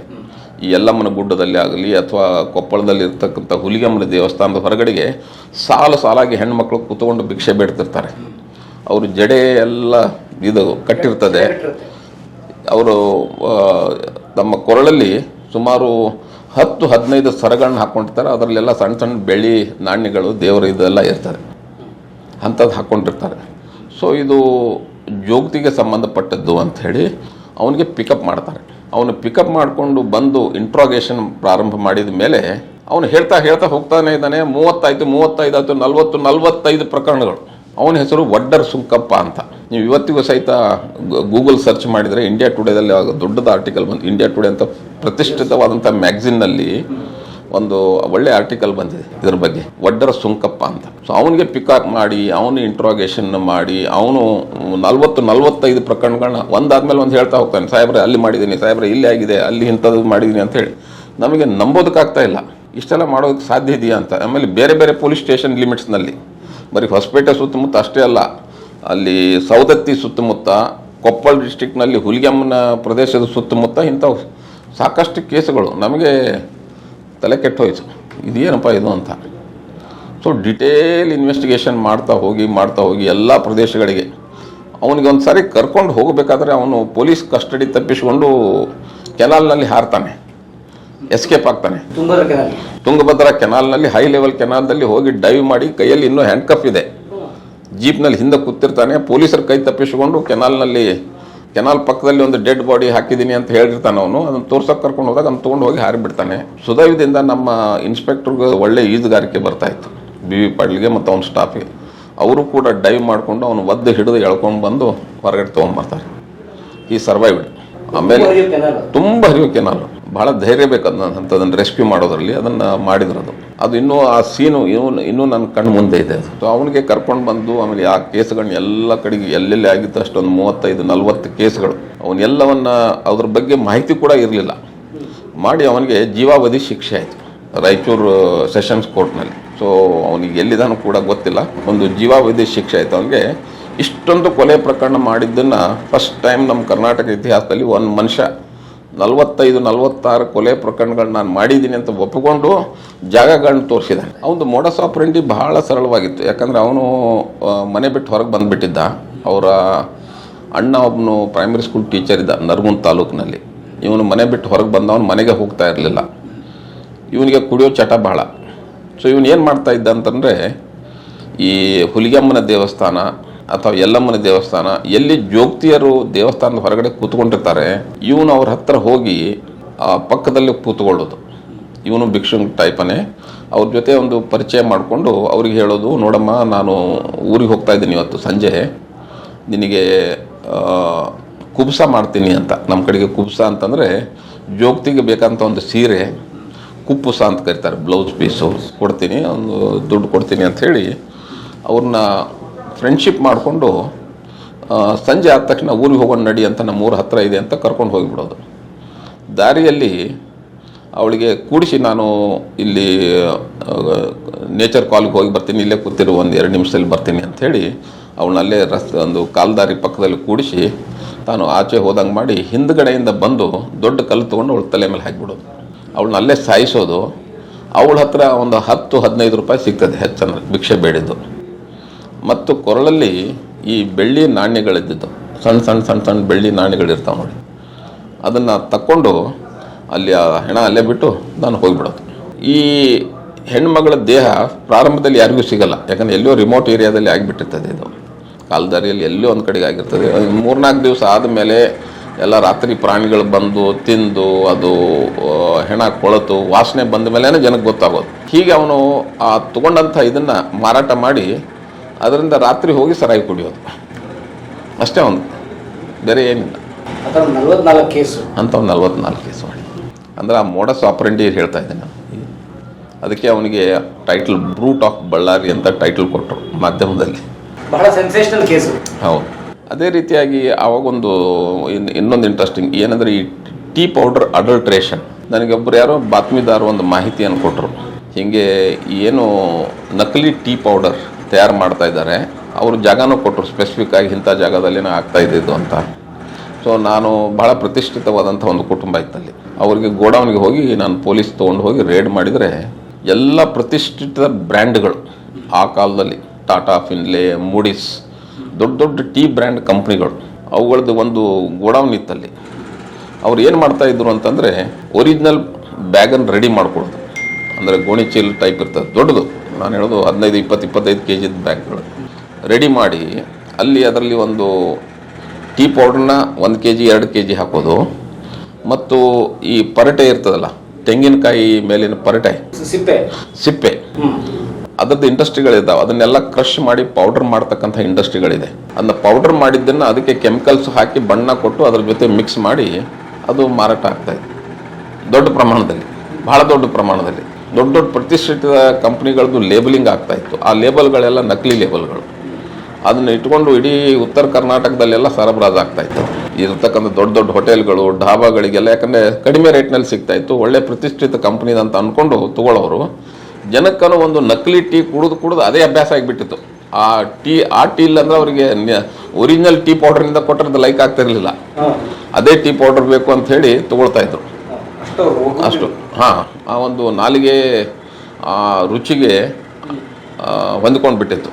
ಈ ಯಲ್ಲಮ್ಮನ ಗುಡ್ಡದಲ್ಲಿ ಆಗಲಿ ಅಥವಾ ಕೊಪ್ಪಳದಲ್ಲಿ ಇರ್ತಕ್ಕಂಥ ಹುಲಿಗೆಮ್ಮನ ದೇವಸ್ಥಾನದ ಹೊರಗಡೆಗೆ ಸಾಲಾಗಿ ಹೆಣ್ಮಕ್ಳು ಕೂತ್ಕೊಂಡು ಭಿಕ್ಷೆ ಬೇಡ್ತಿರ್ತಾರೆ. ಅವರು ಜಡೆ ಎಲ್ಲ ಇದು ಕಟ್ಟಿರ್ತದೆ, ಅವರು ತಮ್ಮ ಕೊರಳಲ್ಲಿ ಸುಮಾರು 10-15 ಸರಗಳನ್ನ ಹಾಕ್ಕೊಂಡಿರ್ತಾರೆ. ಅದರಲ್ಲೆಲ್ಲ ಸಣ್ಣ ಸಣ್ಣ ಬೆಳ್ಳಿ ನಾಣ್ಯಗಳು, ದೇವರ ಇದೆಲ್ಲ ಇರ್ತದೆ, ಅಂಥದ್ದು ಹಾಕ್ಕೊಂಡಿರ್ತಾರೆ. ಸೊ ಇದು ಜೋಗ್ತಿಗೆ ಸಂಬಂಧಪಟ್ಟದ್ದು ಅಂಥೇಳಿ ಅವನಿಗೆ ಪಿಕಪ್ ಮಾಡ್ತಾರೆ. ಅವನು ಪಿಕಪ್ ಮಾಡಿಕೊಂಡು ಬಂದು ಇಂಟ್ರಾಗೇಷನ್ ಪ್ರಾರಂಭ ಮಾಡಿದ ಮೇಲೆ ಅವನು ಹೇಳ್ತಾ ಹೋಗ್ತಾನೆ ಇದ್ದಾನೆ. 35 40 ಪ್ರಕರಣಗಳು. ಅವನ ಹೆಸರು ವಡ್ಡರ್ ಸುಂಕಪ್ಪ ಅಂತ. ನೀವು ಇವತ್ತಿಗೂ ಸಹಿತ ಗೂಗಲ್ ಸರ್ಚ್ ಮಾಡಿದರೆ ಇಂಡಿಯಾ ಟುಡೇದಲ್ಲಿ ದೊಡ್ಡದ ಆರ್ಟಿಕಲ್ ಬಂದು, ಇಂಡಿಯಾ ಟುಡೇ ಅಂತ ಪ್ರತಿಷ್ಠಿತವಾದಂಥ ಮ್ಯಾಗ್ಝಿನ್ನಲ್ಲಿ ಒಂದು ಒಳ್ಳೆ ಆರ್ಟಿಕಲ್ ಬಂದಿದೆ ಇದ್ರ ಬಗ್ಗೆ, ವಡ್ಡರ್ ಸುಂಕಪ್ಪ ಅಂತ. ಸೊ ಅವನಿಗೆ ಪಿಕಪ್ ಮಾಡಿ ಅವನು ಇಂಟ್ರಾಗೇಷನ್ ಮಾಡಿ ಅವನು 40-45 ಪ್ರಕರಣಗಳನ್ನ ಒಂದಾದ್ಮೇಲೆ ಒಂದು ಹೇಳ್ತಾ ಹೋಗ್ತಾನೆ. ಸಾಹೇಬ್ರೆ ಅಲ್ಲಿ ಮಾಡಿದ್ದೀನಿ, ಸಾಹೇಬ್ರೆ ಇಲ್ಲಿ ಆಗಿದೆ, ಅಲ್ಲಿ ಇಂಥದ್ದು ಮಾಡಿದ್ದೀನಿ ಅಂತೇಳಿ. ನಮಗೆ ನಂಬೋದಕ್ಕಾಗ್ತಾ ಇಲ್ಲ, ಇಷ್ಟೆಲ್ಲ ಮಾಡೋದಕ್ಕೆ ಸಾಧ್ಯ ಇದೆಯಾ ಅಂತ. ಆಮೇಲೆ ಬೇರೆ ಬೇರೆ ಪೊಲೀಸ್ ಸ್ಟೇಷನ್ ಲಿಮಿಟ್ಸ್ನಲ್ಲಿ, ಬರೀ ಹೊಸಪೇಟೆ ಸುತ್ತಮುತ್ತ ಅಷ್ಟೇ ಅಲ್ಲ, ಅಲ್ಲಿ ಸೌದತ್ತಿ ಸುತ್ತಮುತ್ತ, ಕೊಪ್ಪಳ ಡಿಸ್ಟಿಕ್ನಲ್ಲಿ ಹುಲಿಗೆಮ್ಮನ ಪ್ರದೇಶದ ಸುತ್ತಮುತ್ತ ಇಂಥವು ಸಾಕಷ್ಟು ಕೇಸುಗಳು. ನಮಗೆ ತಲೆ ಕೆಟ್ಟೋಯ್ತು, ಇದೇನಪ್ಪ ಇದು ಅಂತ. ಸೊ ಡಿಟೇಲ್ ಇನ್ವೆಸ್ಟಿಗೇಷನ್ ಮಾಡ್ತಾ ಹೋಗಿ ಎಲ್ಲ ಪ್ರದೇಶಗಳಿಗೆ ಅವನಿಗೆ ಒಂದು ಸಾರಿ ಕರ್ಕೊಂಡು ಹೋಗಬೇಕಾದ್ರೆ ಅವನು ಪೊಲೀಸ್ ಕಸ್ಟಡಿ ತಪ್ಪಿಸಿಕೊಂಡು ಕೆನಾಲ್ನಲ್ಲಿ ಹಾರ್ತಾನೆ, ಎಸ್ಕೇಪ್ ಆಗ್ತಾನೆ. ತುಂಗಭದ್ರಾ ಕೆನಾಲ್ನಲ್ಲಿ, ಹೈ ಲೆವೆಲ್ ಕೆನಾಲ್ದಲ್ಲಿ ಹೋಗಿ ಡೈವ್ ಮಾಡಿ ಕೈಯಲ್ಲಿ ಇನ್ನೂ ಹ್ಯಾಂಡ್ ಕಫ್ ಇದೆ, ಜೀಪ್ನಲ್ಲಿ ಹಿಂದೆ ಕೂತಿರ್ತಾನೆ. ಪೊಲೀಸರ ಕೈ ತಪ್ಪಿಸಿಕೊಂಡು ಕೆನಾಲ್ ಪಕ್ಕದಲ್ಲಿ ಒಂದು ಡೆಡ್ ಬಾಡಿ ಹಾಕಿದ್ದೀನಿ ಅಂತ ಹೇಳಿರ್ತಾನೆ ಅವನು. ಅದನ್ನು ತೋರ್ಸಕ್ಕೆ ಕರ್ಕೊಂಡು ಹೋದಾಗ ಅದನ್ನು ತೊಗೊಂಡು ಹೋಗಿ ಹಾರಿಬಿಡ್ತಾನೆ. ಸುದೈವದಿಂದ ನಮ್ಮ ಇನ್ಸ್ಪೆಕ್ಟರ್ಗೆ ಒಳ್ಳೆ ಈಜುಗಾರಿಕೆ ಬರ್ತಾಯಿತ್ತು, BB ಪಾಟೀಲ್ಗೆ ಮತ್ತು ಅವನ ಸ್ಟಾಫಿಗೆ. ಅವರು ಕೂಡ ಡೈವ್ ಮಾಡಿಕೊಂಡು ಅವನು ಒದ್ದು ಹಿಡಿದು ಎಳ್ಕೊಂಡು ಬಂದು ಹೊರಗಡೆ ತೊಗೊಂಡ್ಬರ್ತಾರೆ. ಈ ಸರ್ವೈವ್ಡ್. ಆಮೇಲೆ ತುಂಬ ಹರಿವು ಕೆನಾಲು, ಭಾಳ ಧೈರ್ಯ ಬೇಕಂತದನ್ನು ರೆಸ್ಕ್ಯೂ ಮಾಡೋದ್ರಲ್ಲಿ. ಅದನ್ನು ಮಾಡಿದ್ರದು, ಅದು ಇನ್ನೂ ಆ ಸೀನು ಇನ್ನೂ ನನ್ನ ಕಣ್ಣು ಮುಂದೆ ಇದೆ. ಅದು ಸೊ ಅವನಿಗೆ ಕರ್ಕೊಂಡು ಬಂದು ಆಮೇಲೆ ಆ ಕೇಸ್ಗಳನ್ನ ಎಲ್ಲ ಕಡೆಗೆ ಎಲ್ಲೆಲ್ಲಿ ಆಗಿತ್ತು ಅಷ್ಟೊಂದು 35-40 ಕೇಸ್ಗಳು, ಅವನ್ನೆಲ್ಲವನ್ನ ಅದ್ರ ಬಗ್ಗೆ ಮಾಹಿತಿ ಕೂಡ ಇರಲಿಲ್ಲ ಮಾಡಿ ಅವನಿಗೆ ಜೀವಾವಧಿ ಶಿಕ್ಷೆ ಆಯಿತು ರಾಯಚೂರು ಸೆಷನ್ಸ್ ಕೋರ್ಟ್ನಲ್ಲಿ. ಸೊ ಅವನಿಗೆ ಎಲ್ಲಿದ್ದಾನು ಕೂಡ ಗೊತ್ತಿಲ್ಲ, ಒಂದು ಜೀವಾವಧಿ ಶಿಕ್ಷೆ ಆಯಿತು ಅವನಿಗೆ. ಇಷ್ಟೊಂದು ಕೊಲೆ ಪ್ರಕರಣ ಮಾಡಿದ್ದನ್ನು ಫಸ್ಟ್ ಟೈಮ್ ನಮ್ಮ ಕರ್ನಾಟಕ ಇತಿಹಾಸದಲ್ಲಿ ಒಂದು ಮನುಷ್ಯ 45-46 ಕೊಲೆ ಪ್ರಕರಣಗಳನ್ನ ನಾನು ಮಾಡಿದ್ದೀನಿ ಅಂತ ಒಪ್ಪಿಕೊಂಡು ಜಾಗಗಳನ್ನ ತೋರಿಸಿದ್ದಾನೆ. ಅವನು ಮೋಡಸ್ ಆಪರೆಂಡಿ ಬಹಳ ಸರಳವಾಗಿತ್ತು. ಯಾಕಂದರೆ ಅವನು ಮನೆ ಬಿಟ್ಟು ಹೊರಗೆ ಬಂದುಬಿಟ್ಟಿದ್ದ. ಅವರ ಅಣ್ಣ ಒಬ್ಬನು ಪ್ರೈಮರಿ ಸ್ಕೂಲ್ ಟೀಚರ್ ಇದ್ದ ನರಗುಂದ ತಾಲೂಕಿನಲ್ಲಿ. ಇವನು ಮನೆ ಬಿಟ್ಟು ಹೊರಗೆ ಬಂದವನು ಮನೆಗೆ ಹೋಗ್ತಾ ಇರಲಿಲ್ಲ. ಇವನಿಗೆ ಕುಡಿಯೋ ಚಟ ಬಹಳ. ಸೊ ಇವನು ಏನು ಮಾಡ್ತಾ ಇದ್ದ ಅಂತಂದರೆ, ಈ ಹುಲಿಗೆಮ್ಮನ ದೇವಸ್ಥಾನ ಅಥವಾ ಯಲ್ಲಮ್ಮನ ದೇವಸ್ಥಾನ ಎಲ್ಲಿ ಜೋಗ್ತಿಯರು ದೇವಸ್ಥಾನದ ಹೊರಗಡೆ ಕೂತ್ಕೊಂಡಿರ್ತಾರೆ, ಇವನು ಅವ್ರ ಹತ್ರ ಹೋಗಿ ಪಕ್ಕದಲ್ಲಿ ಕೂತ್ಕೊಳ್ಳೋದು. ಇವನು ಭಿಕ್ಷುಂಗ್ ಟೈಪನೇ. ಅವ್ರ ಜೊತೆ ಒಂದು ಪರಿಚಯ ಮಾಡಿಕೊಂಡು ಅವ್ರಿಗೆ ಹೇಳೋದು, ನೋಡಮ್ಮ ನಾನು ಊರಿಗೆ ಹೋಗ್ತಾ ಇದ್ದೀನಿ ಇವತ್ತು ಸಂಜೆ, ನಿನಗೆ ಕುಬ್ಸ ಮಾಡ್ತೀನಿ ಅಂತ. ನಮ್ಮ ಕಡೆಗೆ ಕುಬ್ಸ ಅಂತಂದರೆ ಜೋಗ್ತಿಗೆ ಬೇಕಂತ ಒಂದು ಸೀರೆ, ಕುಪ್ಪುಸ ಅಂತ ಕರೀತಾರೆ, ಬ್ಲೌಸ್ ಪೀಸು ಕೊಡ್ತೀನಿ, ಒಂದು ದುಡ್ಡು ಕೊಡ್ತೀನಿ ಅಂಥೇಳಿ ಅವ್ರನ್ನ ಫ್ರೆಂಡ್ಶಿಪ್ ಮಾಡಿಕೊಂಡು ಸಂಜೆ ಆದ ತಕ್ಷಣ ಊರಿಗೆ ಹೋಗೋಣ ನಡಿ ಅಂತ ನಮ್ಮ ಊರ ಹತ್ತಿರ ಇದೆ ಅಂತ ಕರ್ಕೊಂಡು ಹೋಗಿಬಿಡೋದು. ದಾರಿಯಲ್ಲಿ ಅವಳಿಗೆ ಕೂಡಿಸಿ ನಾನು ಇಲ್ಲಿ ನೇಚರ್ ಕಾಲ್ಗೆ ಹೋಗಿ ಬರ್ತೀನಿ, ಇಲ್ಲೇ ಕೂತಿರು, ಒಂದು 2 ನಿಮಿಷದಲ್ಲಿ ಬರ್ತೀನಿ ಅಂಥೇಳಿ ಅವಳನ್ನಲ್ಲೇ ಒಂದು ಕಾಲ್ದಾರಿ ಪಕ್ಕದಲ್ಲಿ ಕೂಡಿಸಿ ತಾನು ಆಚೆ ಹೋದಂಗೆ ಮಾಡಿ ಹಿಂದ್ಗಡೆಯಿಂದ ಬಂದು ದೊಡ್ಡ ಕಲ್ಲು ತೊಗೊಂಡು ಅವಳ ತಲೆ ಮೇಲೆ ಹಾಕಿಬಿಡೋದು, ಅವಳನ್ನ ಅಲ್ಲೇ ಸಾಯಿಸೋದು. ಅವಳ ಹತ್ರ ಒಂದು 10-15 ರೂಪಾಯಿ ಸಿಗ್ತದೆ ಹೆಚ್ಚಂದ್ರೆ ಭಿಕ್ಷೆ ಬೇಡಿದ್ದು. ಮತ್ತು ಕೊರಳಲ್ಲಿ ಈ ಬೆಳ್ಳಿ ನಾಣ್ಯಗಳಿದ್ದಿದ್ದು, ಸಣ್ಣ ಸಣ್ಣ ಸಣ್ಣ ಸಣ್ಣ ಬೆಳ್ಳಿ ನಾಣ್ಯಗಳಿರ್ತಾವೆ ನೋಡಿ, ಅದನ್ನು ತಕ್ಕೊಂಡು ಅಲ್ಲಿ ಆ ಹೆಣ ಅಲ್ಲೇ ಬಿಟ್ಟು ನಾನು ಹೋಗಿಬಿಡೋದು. ಈ ಹೆಣ್ಮಗಳ ದೇಹ ಪ್ರಾರಂಭದಲ್ಲಿ ಯಾರಿಗೂ ಸಿಗಲ್ಲ, ಯಾಕಂದರೆ ಎಲ್ಲೋ ರಿಮೋಟ್ ಏರಿಯಾದಲ್ಲಿ ಆಗಿಬಿಟ್ಟಿರ್ತದೆ. ಇದು ಕಾಲ್ದಾರಿಯಲ್ಲಿ ಎಲ್ಲೋ ಒಂದು ಕಡೆಗೆ ಆಗಿರ್ತದೆ. 3-4 ದಿವಸ ಆದಮೇಲೆ ಎಲ್ಲ ರಾತ್ರಿ ಪ್ರಾಣಿಗಳು ಬಂದು ತಿಂದು ಅದು ಹೆಣ ಕೊಳತು ವಾಸನೆ ಬಂದ ಮೇಲೇ ಜನಕ್ಕೆ ಗೊತ್ತಾಗೋದು. ಹೀಗೆ ಅವನು ಆ ತೊಗೊಂಡಂಥ ಇದನ್ನು ಮಾರಾಟ ಮಾಡಿ ಅದರಿಂದ ರಾತ್ರಿ ಹೋಗಿ ಸರಾಯಿ ಕುಡಿಯೋದು ಅಷ್ಟೇ, ಒಂದು ಬೇರೆ ಏನಿಲ್ಲ. ಅಂತ 44 ಕೇಸು ಮಾಡಿ ಅಂದರೆ ಆ ಮೋಡಸ್ ಆಪರೆಂಡಿ ಹೇಳ್ತಾ ಇದ್ದೇನೆ. ಅದಕ್ಕೆ ಅವನಿಗೆ ಟೈಟಲ್ ಬ್ರೂಟ್ ಆಫ್ ಬಳ್ಳಾರಿ ಅಂತ ಟೈಟಲ್ ಕೊಟ್ಟರು ಮಾಧ್ಯಮದಲ್ಲಿ. ಬಹಳ ಸೆನ್ಸೇಷನಲ್ ಕೇಸು. ಹೌದು. ಅದೇ ರೀತಿಯಾಗಿ ಆವಾಗೊಂದು ಇನ್ನೊಂದು ಇಂಟ್ರೆಸ್ಟಿಂಗ್ ಏನಂದರೆ ಈ ಟೀ ಪೌಡರ್ ಅಡಲ್ಟ್ರೇಷನ್. ನನಗೊಬ್ಬರು ಯಾರೋ ಬಾತ್ಮೀದಾರ ಒಂದು ಮಾಹಿತಿಯನ್ನು ಕೊಟ್ಟರು, ಹೀಗೆ ಏನು ನಕಲಿ ಟೀ ಪೌಡರ್ ತಯಾರು ಮಾಡ್ತಾ ಇದ್ದಾರೆ, ಅವರು ಜಾಗನೂ ಕೊಟ್ಟರು ಸ್ಪೆಸಿಫಿಕ್ ಆಗಿ ಇಂಥ ಜಾಗದಲ್ಲಿನೇ ಆಗ್ತಾ ಇದ್ದಿದ್ದು ಅಂತ. ಸೊ ನಾನು ಭಾಳ ಪ್ರತಿಷ್ಠಿತವಾದಂಥ ಒಂದು ಕುಟುಂಬ ಇತ್ತಲ್ಲಿ. ಅವರಿಗೆ ಗೋಡೌನ್ಗೆ ಹೋಗಿ ನಾನು ಪೊಲೀಸ್ ತೊಗೊಂಡು ಹೋಗಿ ರೇಡ್ ಮಾಡಿದರೆ ಎಲ್ಲ ಪ್ರತಿಷ್ಠಿತ ಬ್ರ್ಯಾಂಡ್ಗಳು ಆ ಕಾಲದಲ್ಲಿ ಟಾಟಾ, ಫಿನ್ಲೆ, ಮೂಡಿಸ್, ದೊಡ್ಡ ದೊಡ್ಡ ಟೀ ಬ್ರ್ಯಾಂಡ್ ಕಂಪ್ನಿಗಳು, ಅವುಗಳದ್ದು ಒಂದು ಗೋಡೌನ್ ಇತ್ತಲ್ಲಿ. ಅವ್ರು ಏನು ಮಾಡ್ತಾಯಿದ್ರು ಅಂತಂದರೆ ಒರಿಜಿನಲ್ ಬ್ಯಾಗನ್ನು ರೆಡಿ ಮಾಡ್ಕೊಳ್ಳೋದು. ಅಂದರೆ ಗೋಣಿ ಚೀಲ ಟೈಪ್ ಇರ್ತದೆ ದೊಡ್ಡದು, ನಾನು ಹೇಳೋದು 15-20-25 kg ಬ್ಯಾಗ್ಗಳು ರೆಡಿ ಮಾಡಿ ಅಲ್ಲಿ ಅದರಲ್ಲಿ ಒಂದು ಟೀ ಪೌಡ್ರನ್ನ 1 kg 2 kg ಹಾಕೋದು. ಮತ್ತು ಈ ಪರಟೆ ಇರ್ತದಲ್ಲ, ತೆಂಗಿನಕಾಯಿ ಮೇಲಿನ ಪರಟೆ, ಸಿಪ್ಪೆ, ಅದರದ್ದು ಇಂಡಸ್ಟ್ರಿಗಳಿದ್ದಾವೆ. ಅದನ್ನೆಲ್ಲ ಕ್ರಷ್ ಮಾಡಿ ಪೌಡರ್ ಮಾಡ್ತಕ್ಕಂಥ ಇಂಡಸ್ಟ್ರಿಗಳಿದೆ. ಅದನ್ನ ಪೌಡರ್ ಮಾಡಿದ್ದನ್ನು ಅದಕ್ಕೆ ಕೆಮಿಕಲ್ಸ್ ಹಾಕಿ ಬಣ್ಣ ಕೊಟ್ಟು ಅದ್ರ ಜೊತೆ ಮಿಕ್ಸ್ ಮಾಡಿ ಅದು ಮಾರಾಟ ಆಗ್ತಾಯಿದೆ ದೊಡ್ಡ ಪ್ರಮಾಣದಲ್ಲಿ, ಭಾಳ ದೊಡ್ಡ ಪ್ರಮಾಣದಲ್ಲಿ. ದೊಡ್ಡ ದೊಡ್ಡ ಪ್ರತಿಷ್ಠಿತ ಕಂಪ್ನಿಗಳದ್ದು ಲೇಬಲಿಂಗ್ ಆಗ್ತಾಯಿತ್ತು. ಆ ಲೇಬಲ್ಗಳೆಲ್ಲ ನಕಲಿ ಲೇಬಲ್ಗಳು. ಅದನ್ನು ಇಟ್ಕೊಂಡು ಇಡೀ ಉತ್ತರ ಕರ್ನಾಟಕದಲ್ಲೆಲ್ಲ ಸರಬರಾಜು ಆಗ್ತಾಯಿತ್ತು. ಇರತಕ್ಕಂಥ ದೊಡ್ಡ ದೊಡ್ಡ ಹೋಟೆಲ್ಗಳು, ಢಾಬಾಗಳಿಗೆಲ್ಲ, ಯಾಕಂದರೆ ಕಡಿಮೆ ರೇಟ್ನಲ್ಲಿ ಸಿಗ್ತಾಯಿತ್ತು, ಒಳ್ಳೆ ಪ್ರತಿಷ್ಠಿತ ಕಂಪ್ನಿದಂತ ಅಂದ್ಕೊಂಡು ತೊಗೊಳ್ಳೋರು. ಜನಕ್ಕೂ ಒಂದು ನಕಲಿ ಟೀ ಕುಡಿದು ಅದೇ ಅಭ್ಯಾಸ ಆಗಿಬಿಟ್ಟಿತ್ತು. ಆ ಟೀ ಇಲ್ಲಾಂದ್ರೆ ಅವರಿಗೆ ಒರಿಜಿನಲ್ ಟೀ ಪೌಡರ್ನಿಂದ ಕೊಟ್ಟರದ್ದು ಲೈಕ್ ಆಗ್ತಿರಲಿಲ್ಲ. ಅದೇ ಟೀ ಪೌಡರ್ ಬೇಕು ಅಂತ ಹೇಳಿ ತೊಗೊಳ್ತಾ ಇದ್ರು. ಅಷ್ಟು ಆ ಒಂದು ನಾಲಿಗೆ ಆ ರುಚಿಗೆ ಹೊಂದ್ಕೊಂಡು ಬಿಟ್ಟಿತ್ತು.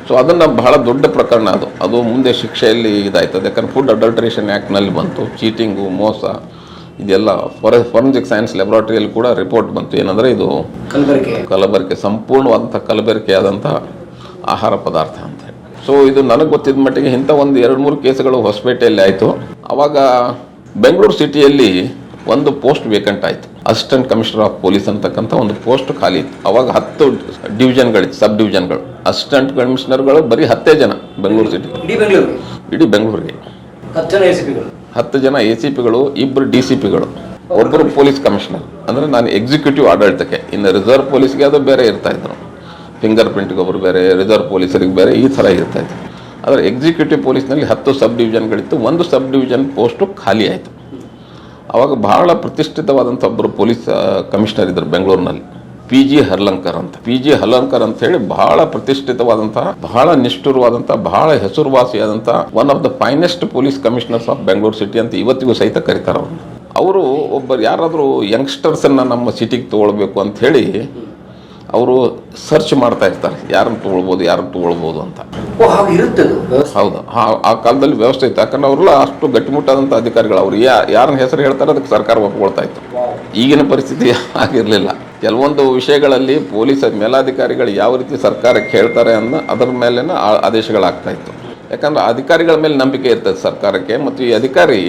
ಸೊ ಅದನ್ನು ಬಹಳ ದೊಡ್ಡ ಪ್ರಕರಣ ಅದು ಮುಂದೆ ಶಿಕ್ಷೆಯಲ್ಲಿ ಇದಾಯ್ತದೆ. ಯಾಕಂದ್ರೆ ಫುಡ್ ಅಡಲ್ಟ್ರೇಷನ್ ಆ್ಯಕ್ಟ್ನಲ್ಲಿ ಬಂತು. ಚೀಟಿಂಗು, ಮೋಸ, ಇದೆಲ್ಲ ಫಾರೆನ್ಸಿಕ್ ಸೈನ್ಸ್ ಲ್ಯಾಬೊರೇಟರಿಯಲ್ಲಿ ಕೂಡ ರಿಪೋರ್ಟ್ ಬಂತು. ಏನಂದರೆ ಇದು ಕಲಬೆರಕೆ, ಸಂಪೂರ್ಣವಾದಂಥ ಕಲಬೆರಕೆಯಾದಂಥ ಆಹಾರ ಪದಾರ್ಥ ಅಂತ ಹೇಳಿ. ಸೊ ಇದು ನನಗೆ ಗೊತ್ತಿದ್ದ ಮಟ್ಟಿಗೆ ಇಂಥ ಒಂದು 2-3 ಕೇಸುಗಳು ಹೊಸಪೇಟೆಯಲ್ಲಿ ಆಯಿತು. ಆವಾಗ ಬೆಂಗಳೂರು ಸಿಟಿಯಲ್ಲಿ ಒಂದು ಪೋಸ್ಟ್ ವೇಕೆಂಟ್ ಆಯಿತು. ಅಸಿಸ್ಟೆಂಟ್ ಕಮಿಷನರ್ ಆಫ್ ಪೊಲೀಸ್ ಅಂತಕ್ಕಂಥ ಒಂದು ಪೋಸ್ಟ್ ಖಾಲಿ ಇತ್ತು. ಅವಾಗ 10 ಡಿವಿಷನ್ಗಳಿತ್ತು, ಸಬ್ ಡಿವಿಷನ್ಗಳು. ಅಸಿಸ್ಟೆಂಟ್ ಕಮಿಷನರ್ಗಳು ಬರೀ 10 ಜನ ಬೆಂಗಳೂರು ಸಿಟಿ, ಇಡೀ ಬೆಂಗಳೂರಿಗೆ 10 ಜನ ACPಗಳು, 2 DCPಗಳು, 1 ಪೊಲೀಸ್ ಕಮಿಷನರ್. ಅಂದರೆ ನಾನು ಎಕ್ಸಿಕ್ಯೂಟಿವ್ ಆಡಳಿತಕ್ಕೆ. ಇನ್ನು ರಿಸರ್ವ್ ಪೊಲೀಸ್ಗೆ ಅದು ಬೇರೆ ಇರ್ತಾಯಿದ್ರು, ಫಿಂಗರ್ ಪ್ರಿಂಟ್ಗೆ ಒಬ್ಬರು ಬೇರೆ, ರಿಸರ್ವ್ ಪೊಲೀಸರಿಗೆ ಬೇರೆ, ಈ ಥರ ಇರ್ತಾಯಿತ್ತು. ಆದರೆ ಎಕ್ಸಿಕ್ಯೂಟಿವ್ ಪೊಲೀಸ್ನಲ್ಲಿ 10 ಸಬ್ ಡಿವಿಷನ್ಗಳಿತ್ತು. ಒಂದು ಸಬ್ ಡಿವಿಷನ್ ಪೋಸ್ಟು ಖಾಲಿ ಆಯಿತು. ಆವಾಗ ಬಹಳ ಪ್ರತಿಷ್ಠಿತವಾದಂಥ ಒಬ್ಬರು ಪೊಲೀಸ್ ಕಮಿಷನರ್ ಇದ್ದರು ಬೆಂಗಳೂರಿನಲ್ಲಿ, PG ಹರ್ಲಂಕರ್ ಅಂತ. PG ಹರ್ಲಂಕರ್ ಅಂತ ಹೇಳಿ ಬಹಳ ಪ್ರತಿಷ್ಠಿತವಾದಂಥ, ಬಹಳ ನಿಷ್ಠುರವಾದಂಥ, ಬಹಳ ಹೆಸರುವಾಸಿಯಾದಂಥ one of the finest police commissioners of Bengaluru city ಅಂತ ಇವತ್ತಿಗೂ ಸಹಿತ ಕರೀತಾರೆ ಅವರು. ಅವರು ಒಬ್ಬರು ಯಾರಾದರೂ ಯಂಗ್ಸ್ಟರ್ಸನ್ನು ನಮ್ಮ ಸಿಟಿಗೆ ತೊಗೊಳ್ಬೇಕು ಅಂತ ಹೇಳಿ ಅವರು ಸರ್ಚ್ ಮಾಡ್ತಾ ಇರ್ತಾರೆ, ಯಾರನ್ನು ತೊಗೊಳ್ಬೋದು ಅಂತ. ಹೌದು, ಆ ಕಾಲದಲ್ಲಿ ವ್ಯವಸ್ಥೆ ಇತ್ತು. ಯಾಕಂದ್ರೆ ಅವರೆಲ್ಲ ಅಷ್ಟು ಗಟ್ಟಿಮುಟ್ಟಾದಂಥ ಅಧಿಕಾರಿಗಳು. ಅವರು ಯಾರನ್ನ ಹೆಸರು ಹೇಳ್ತಾರೆ ಅದಕ್ಕೆ ಸರ್ಕಾರ ಒಪ್ಕೊಳ್ತಾ ಇತ್ತು. ಈಗಿನ ಪರಿಸ್ಥಿತಿ ಆಗಿರಲಿಲ್ಲ. ಕೆಲವೊಂದು ವಿಷಯಗಳಲ್ಲಿ ಪೊಲೀಸ್ ಮೇಲಾಧಿಕಾರಿಗಳು ಯಾವ ರೀತಿ ಸರ್ಕಾರಕ್ಕೆ ಹೇಳ್ತಾರೆ ಅನ್ನೋ ಅದರ ಮೇಲೇ ಆದೇಶಗಳಾಗ್ತಾ ಇತ್ತು. ಯಾಕಂದ್ರೆ ಅಧಿಕಾರಿಗಳ ಮೇಲೆ ನಂಬಿಕೆ ಇರ್ತದೆ ಸರ್ಕಾರಕ್ಕೆ, ಮತ್ತು ಈ ಅಧಿಕಾರಿ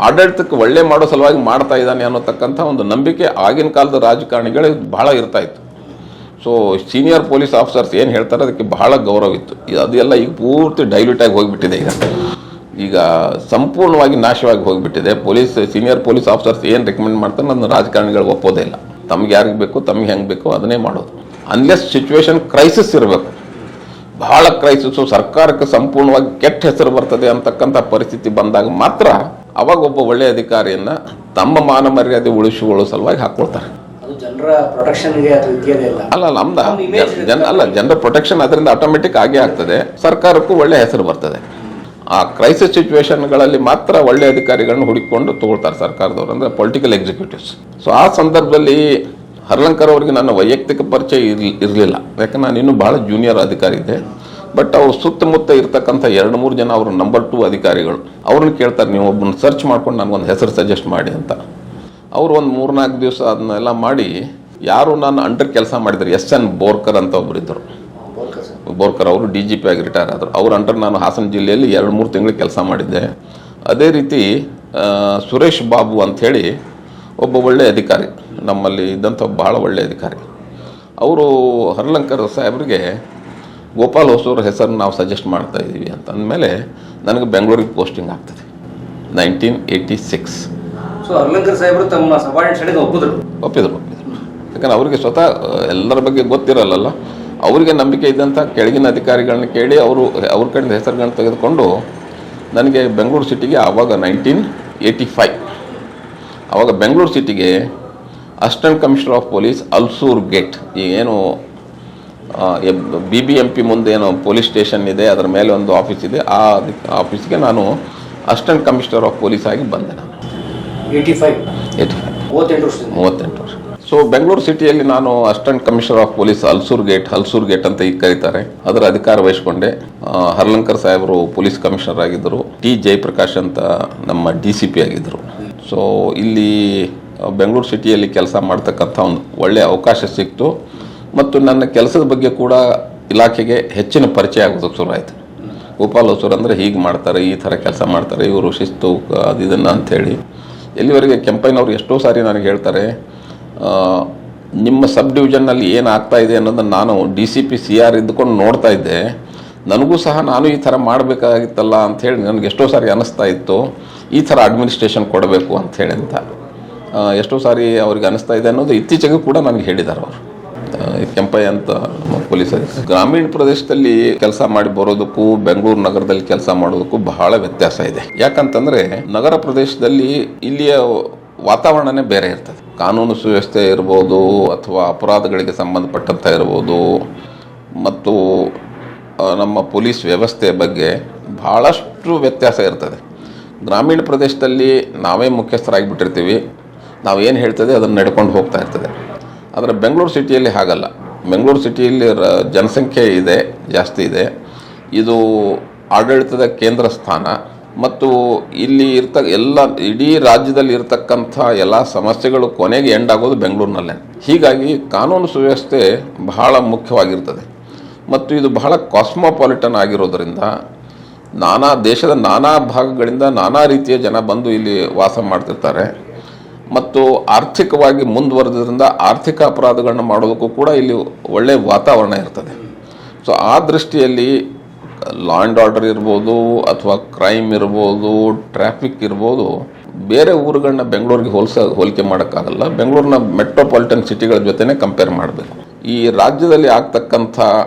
ಆಡಳಿತಕ್ಕೆ ಒಳ್ಳೆ ಮಾಡೋ ಸಲುವಾಗಿ ಮಾಡ್ತಾ ಇದ್ದಾನೆ ಅನ್ನೋತಕ್ಕಂಥ ಒಂದು ನಂಬಿಕೆ ಆಗಿನ ಕಾಲದ ರಾಜಕಾರಣಿಗಳಿಗೆ ಬಹಳ ಇರ್ತಾ ಇತ್ತು. ಸೊ ಸೀನಿಯರ್ ಪೊಲೀಸ್ ಆಫೀಸರ್ಸ್ ಏನು ಹೇಳ್ತಾರೆ ಅದಕ್ಕೆ ಬಹಳ ಗೌರವ ಇತ್ತು. ಅದೆಲ್ಲ ಈಗ ಪೂರ್ತಿ ಡೈಲ್ಯೂಟ್ ಆಗಿ ಹೋಗಿಬಿಟ್ಟಿದೆ. ಈಗ ಸಂಪೂರ್ಣವಾಗಿ ನಾಶವಾಗಿ ಹೋಗಿಬಿಟ್ಟಿದೆ. ಸೀನಿಯರ್ ಪೊಲೀಸ್ ಆಫೀಸರ್ಸ್ ಏನು ರೆಕಮೆಂಡ್ ಮಾಡ್ತಾರೆ ಅದನ್ನು ರಾಜಕಾರಣಿಗಳು ಒಪ್ಪೋದೇ ಇಲ್ಲ. ತಮ್ಗೆ ಯಾರಿಗೆ ಬೇಕು ತಮ್ಗೆ ಹೆಂಗೆ ಬೇಕೋ ಅದನ್ನೇ ಮಾಡೋದು. ಅನ್ಲೆಸ್ ಸಿಚುವೇಶನ್ ಕ್ರೈಸಿಸ್ ಇರಬೇಕು, ಬಹಳ ಕ್ರೈಸಿಸ್ಸು, ಸರ್ಕಾರಕ್ಕೆ ಸಂಪೂರ್ಣವಾಗಿ ಕೆಟ್ಟ ಹೆಸರು ಬರ್ತದೆ ಅಂತಕ್ಕಂಥ ಪರಿಸ್ಥಿತಿ ಬಂದಾಗ ಮಾತ್ರ ಅವಾಗ ಒಬ್ಬ ಒಳ್ಳೆಯ ಅಧಿಕಾರಿಯನ್ನು ತಮ್ಮ ಮಾನ ಮರ್ಯಾದೆ ಉಳಿಸಿಕೊಳ್ಳೋ ಸಲುವಾಗಿ ಹಾಕ್ಕೊಳ್ತಾರೆ. ಅದು ಜನರ ಪ್ರೊಟೆಕ್ಷನ್ಗೆ ಅದು ಇದ್ಯದೇ ಇಲ್ಲ. ಅಲ್ಲ ಜನರ ಪ್ರೊಟೆಕ್ಷನ್ ಅದರಿಂದ ಆಟೋಮೆಟಿಕ್ ಆಗೇ ಆಗ್ತದೆ, ಸರ್ಕಾರಕ್ಕೂ ಒಳ್ಳೆ ಹೆಸರು ಬರ್ತದೆ. ಆ ಕ್ರೈಸಿಸ್ ಸಿಚುವೇಶನ್ಗಳಲ್ಲಿ ಮಾತ್ರ ಒಳ್ಳೆ ಅಧಿಕಾರಿಗಳನ್ನ ಹುಡುಕಿಕೊಂಡು ತಗೊಳ್ತಾರೆ ಸರ್ಕಾರದವರು, ಅಂದರೆ ಪೊಲಿಟಿಕಲ್ ಎಕ್ಸಿಕ್ಯೂಟಿವ್ಸ್. ಸೊ ಆ ಸಂದರ್ಭದಲ್ಲಿ ಹರ್ಲಂಕರ್ ಅವರಿಗೆ ನನ್ನ ವೈಯಕ್ತಿಕ ಪರಿಚಯ ಇರಲಿಲ್ಲ, ಯಾಕಂದ್ರೆ ನಾನು ಇನ್ನೂ ಭಾಳ ಜೂನಿಯರ್ ಅಧಿಕಾರಿ ಇದೆ. ಬಟ್ ಅವ್ರು ಸುತ್ತಮುತ್ತ ಇರ್ತಕ್ಕಂಥ 2-3 ಜನ ಅವರು ನಂಬರ್ 2 ಅಧಿಕಾರಿಗಳು ಅವ್ರನ್ನ ಕೇಳ್ತಾರೆ, ನೀವು ಒಬ್ಬನ ಸರ್ಚ್ ಮಾಡ್ಕೊಂಡು ನನಗೊಂದು ಹೆಸರು ಸಜೆಸ್ಟ್ ಮಾಡಿ ಅಂತ. ಅವರು ಒಂದು 3-4 ದಿವಸ ಅದನ್ನೆಲ್ಲ ಮಾಡಿ ಯಾರು ನಾನು ಅಂಡರ್ ಕೆಲಸ ಮಾಡಿದ್ರು, SN ಬೋರ್ಕರ್ ಅಂತ ಒಬ್ಬರಿದ್ದರು. ಬೋರ್ಕರ್ ಅವರು DGP ಆಗಿ ರಿಟೈರ್ ಆದರು. ಅವ್ರ ಅಂಡರ್ ನಾನು ಹಾಸನ ಜಿಲ್ಲೆಯಲ್ಲಿ 2-3 ತಿಂಗಳು ಕೆಲಸ ಮಾಡಿದ್ದೆ. ಅದೇ ರೀತಿ ಸುರೇಶ್ ಬಾಬು ಅಂಥೇಳಿ ಒಬ್ಬ ಒಳ್ಳೆಯ ಅಧಿಕಾರಿ, ನಮ್ಮಲ್ಲಿ ಇದ್ದಂಥ ಬಹಳ ಒಳ್ಳೆಯ ಅಧಿಕಾರಿ. ಅವರು ಹರ್ಲಂಕರ್ ಸಾಹೇಬರಿಗೆ ಗೋಪಾಲ್ ಹೊಸೂರ ಹೆಸರನ್ನು ನಾವು ಸಜೆಸ್ಟ್ ಮಾಡ್ತಾ ಇದ್ದೀವಿ ಅಂತ ಅಂದಮೇಲೆ ನನಗೆ ಬೆಂಗಳೂರಿಗೆ ಪೋಸ್ಟಿಂಗ್ ಆಗ್ತದೆ 1986. ಸೊ ಹರ್ಲಂಕರ್ ಸಾಹೇಬರು ತಮ್ಮ ಸಬಾರ್ಡಿನೇಟ್ಸ್ ಒಪ್ಪಿದ್ರು. ಯಾಕಂದ್ರೆ ಅವರಿಗೆ ಸ್ವತಃ ಎಲ್ಲರ ಬಗ್ಗೆ ಗೊತ್ತಿರಲ್ಲ, ಅವರಿಗೆ ನಂಬಿಕೆ ಇದ್ದಂಥ ಕೆಳಗಿನ ಅಧಿಕಾರಿಗಳನ್ನ ಕೇಳಿ ಅವ್ರ ಕಡೆಯಿಂದ ಹೆಸರುಗಳನ್ನ ತೆಗೆದುಕೊಂಡು ನನಗೆ ಬೆಂಗಳೂರು ಸಿಟಿಗೆ ಆವಾಗ 1985 ಆವಾಗ ಬೆಂಗಳೂರು ಸಿಟಿಗೆ assistant commissioner of police Ulsoor gate, ಈಗೇನು BBMP ಮುಂದೆ ಏನೋ ಪೊಲೀಸ್ ಸ್ಟೇಷನ್ ಇದೆ, ಅದರ ಮೇಲೆ ಒಂದು ಆಫೀಸ್ ಇದೆ, ಆ ಆಫೀಸ್ಗೆ ನಾನು ಅಸಿಸ್ಟೆಂಟ್ ಕಮಿಷನರ್ ಆಫ್ ಪೊಲೀಸ್ ಆಗಿ ಬಂದೆ. ನಾನು 38 ವರ್ಷ. ಸೊ ಬೆಂಗಳೂರು ಸಿಟಿಯಲ್ಲಿ ನಾನು assistant commissioner of police Halsoor gate ಅಂತ ಈಗ ಕರೀತಾರೆ, ಅದರ ಅಧಿಕಾರ ವಹಿಸಿಕೊಂಡೆ. ಹರ್ಲಂಕರ್ ಸಾಹೇಬರು ಪೊಲೀಸ್ ಕಮಿಷನರ್ ಆಗಿದ್ದರು, T ಜಯಪ್ರಕಾಶ್ ಅಂತ ನಮ್ಮ DCP ಆಗಿದ್ದರು. ಸೊ ಇಲ್ಲಿ ಬೆಂಗಳೂರು ಸಿಟಿಯಲ್ಲಿ ಕೆಲಸ ಮಾಡ್ತಕ್ಕಂಥ ಒಂದು ಒಳ್ಳೆಯ ಅವಕಾಶ ಸಿಕ್ತು. ಮತ್ತು ನನ್ನ ಕೆಲಸದ ಬಗ್ಗೆ ಕೂಡ ಇಲಾಖೆಗೆ ಹೆಚ್ಚಿನ ಪರಿಚಯ ಆಗೋದಕ್ಕೆ ಶುರು ಆಯಿತು. ಗೋಪಾಲ್ ಹೊಸೂರು ಅಂದರೆ ಹೀಗೆ ಮಾಡ್ತಾರೆ, ಈ ಥರ ಕೆಲಸ ಮಾಡ್ತಾರೆ, ಇವರು ಶಿಸ್ತು ಅದು ಇದನ್ನು ಅಂಥೇಳಿ. ಎಲ್ಲಿವರೆಗೆ ಕೆಂಪಯ್ಯನವರು ಎಷ್ಟೋ ಸಾರಿ ನನಗೆ ಹೇಳ್ತಾರೆ, ನಿಮ್ಮ ಸಬ್ ಡಿವಿಷನ್ನಲ್ಲಿ ಏನಾಗ್ತಾ ಇದೆ ಅನ್ನೋದನ್ನು ನಾನು DCP CR ಇದ್ದುಕೊಂಡು ನೋಡ್ತಾ ಇದ್ದೆ, ನನಗೂ ಸಹ ನಾನು ಈ ಥರ ಮಾಡಬೇಕಾಗಿತ್ತಲ್ಲ ಅಂಥೇಳಿ ನನಗೆ ಎಷ್ಟೋ ಸಾರಿ ಅನ್ನಿಸ್ತಾ ಇತ್ತು, ಈ ಥರ ಅಡ್ಮಿನಿಸ್ಟ್ರೇಷನ್ ಕೊಡಬೇಕು ಅಂಥೇಳಿ ಅಂತ ಎಷ್ಟೋ ಸಾರಿ ಅವ್ರಿಗೆ ಅನ್ನಿಸ್ತಾ ಇದೆ ಅನ್ನೋದು ಇತ್ತೀಚೆಗೆ ಕೂಡ ನನಗೆ ಹೇಳಿದ್ದಾರೆ ಅವರು, ಕೆಂಪಯ್ಯ ಅಂತ ಪೊಲೀಸರು. ಗ್ರಾಮೀಣ ಪ್ರದೇಶದಲ್ಲಿ ಕೆಲಸ ಮಾಡಿ ಬರೋದಕ್ಕೂ ಬೆಂಗಳೂರು ನಗರದಲ್ಲಿ ಕೆಲಸ ಮಾಡೋದಕ್ಕೂ ಬಹಳ ವ್ಯತ್ಯಾಸ ಇದೆ. ಯಾಕಂತಂದರೆ ನಗರ ಪ್ರದೇಶದಲ್ಲಿ ಇಲ್ಲಿಯ ವಾತಾವರಣನೇ ಬೇರೆ ಇರ್ತದೆ. ಕಾನೂನು ಸುವ್ಯವಸ್ಥೆ ಇರ್ಬೋದು ಅಥವಾ ಅಪರಾಧಗಳಿಗೆ ಸಂಬಂಧಪಟ್ಟಂಥ ಇರ್ಬೋದು, ಮತ್ತು ನಮ್ಮ ಪೊಲೀಸ್ ವ್ಯವಸ್ಥೆ ಬಗ್ಗೆ ಬಹಳಷ್ಟು ವ್ಯತ್ಯಾಸ ಇರ್ತದೆ. ಗ್ರಾಮೀಣ ಪ್ರದೇಶದಲ್ಲಿ ನಾವೇ ಮುಖ್ಯಸ್ಥರಾಗಿಬಿಟ್ಟಿರ್ತೀವಿ, ನಾವೇನು ಹೇಳ್ತದೆ ಅದನ್ನು ನಡ್ಕೊಂಡು ಹೋಗ್ತಾ ಇರ್ತದೆ. ಆದರೆ ಬೆಂಗಳೂರು ಸಿಟಿಯಲ್ಲಿ ಹಾಗಲ್ಲ. ಬೆಂಗಳೂರು ಸಿಟಿಯಲ್ಲಿ ಜನಸಂಖ್ಯೆ ಇದೆ, ಜಾಸ್ತಿ ಇದೆ, ಇದು ಆಡಳಿತದ ಕೇಂದ್ರ ಸ್ಥಾನ, ಮತ್ತು ಇಲ್ಲಿ ಇಡೀ ರಾಜ್ಯದಲ್ಲಿ ಇರತಕ್ಕಂಥ ಎಲ್ಲ ಸಮಸ್ಯೆಗಳು ಕೊನೆಗೆ ಎಂಡ್ ಆಗೋದು ಬೆಂಗಳೂರಿನಲ್ಲೇ. ಹೀಗಾಗಿ ಕಾನೂನು ಸುವ್ಯವಸ್ಥೆ ಬಹಳ ಮುಖ್ಯವಾಗಿರ್ತದೆ. ಮತ್ತು ಇದು ಬಹಳ ಕಾಸ್ಮೋಪಾಲಿಟನ್ ಆಗಿರೋದರಿಂದ ದೇಶದ ನಾನಾ ಭಾಗಗಳಿಂದ ನಾನಾ ರೀತಿಯ ಜನ ಬಂದು ಇಲ್ಲಿ ವಾಸ ಮಾಡ್ತಿರ್ತಾರೆ. ಮತ್ತು ಆರ್ಥಿಕವಾಗಿ ಮುಂದುವರೆದ್ರಿಂದ ಆರ್ಥಿಕ ಅಪರಾಧಗಳನ್ನ ಮಾಡೋದಕ್ಕೂ ಕೂಡ ಇಲ್ಲಿ ಒಳ್ಳೆಯ ವಾತಾವರಣ ಇರ್ತದೆ. ಸೊ ಆ ದೃಷ್ಟಿಯಲ್ಲಿ ಲಾ ಆ್ಯಂಡ್ ಆರ್ಡರ್ ಇರ್ಬೋದು, ಅಥವಾ ಕ್ರೈಮ್ ಇರ್ಬೋದು, ಟ್ರಾಫಿಕ್ ಇರ್ಬೋದು, ಬೇರೆ ಊರುಗಳನ್ನ ಬೆಂಗಳೂರಿಗೆ ಹೋಲಿಕೆ ಮಾಡೋಕ್ಕಾಗಲ್ಲ. ಬೆಂಗಳೂರಿನ ಮೆಟ್ರೋಪಾಲಿಟನ್ ಸಿಟಿಗಳ ಜೊತೆನೇ ಕಂಪೇರ್ ಮಾಡಬೇಕು. ಈ ರಾಜ್ಯದಲ್ಲಿ ಆಗ್ತಕ್ಕಂಥ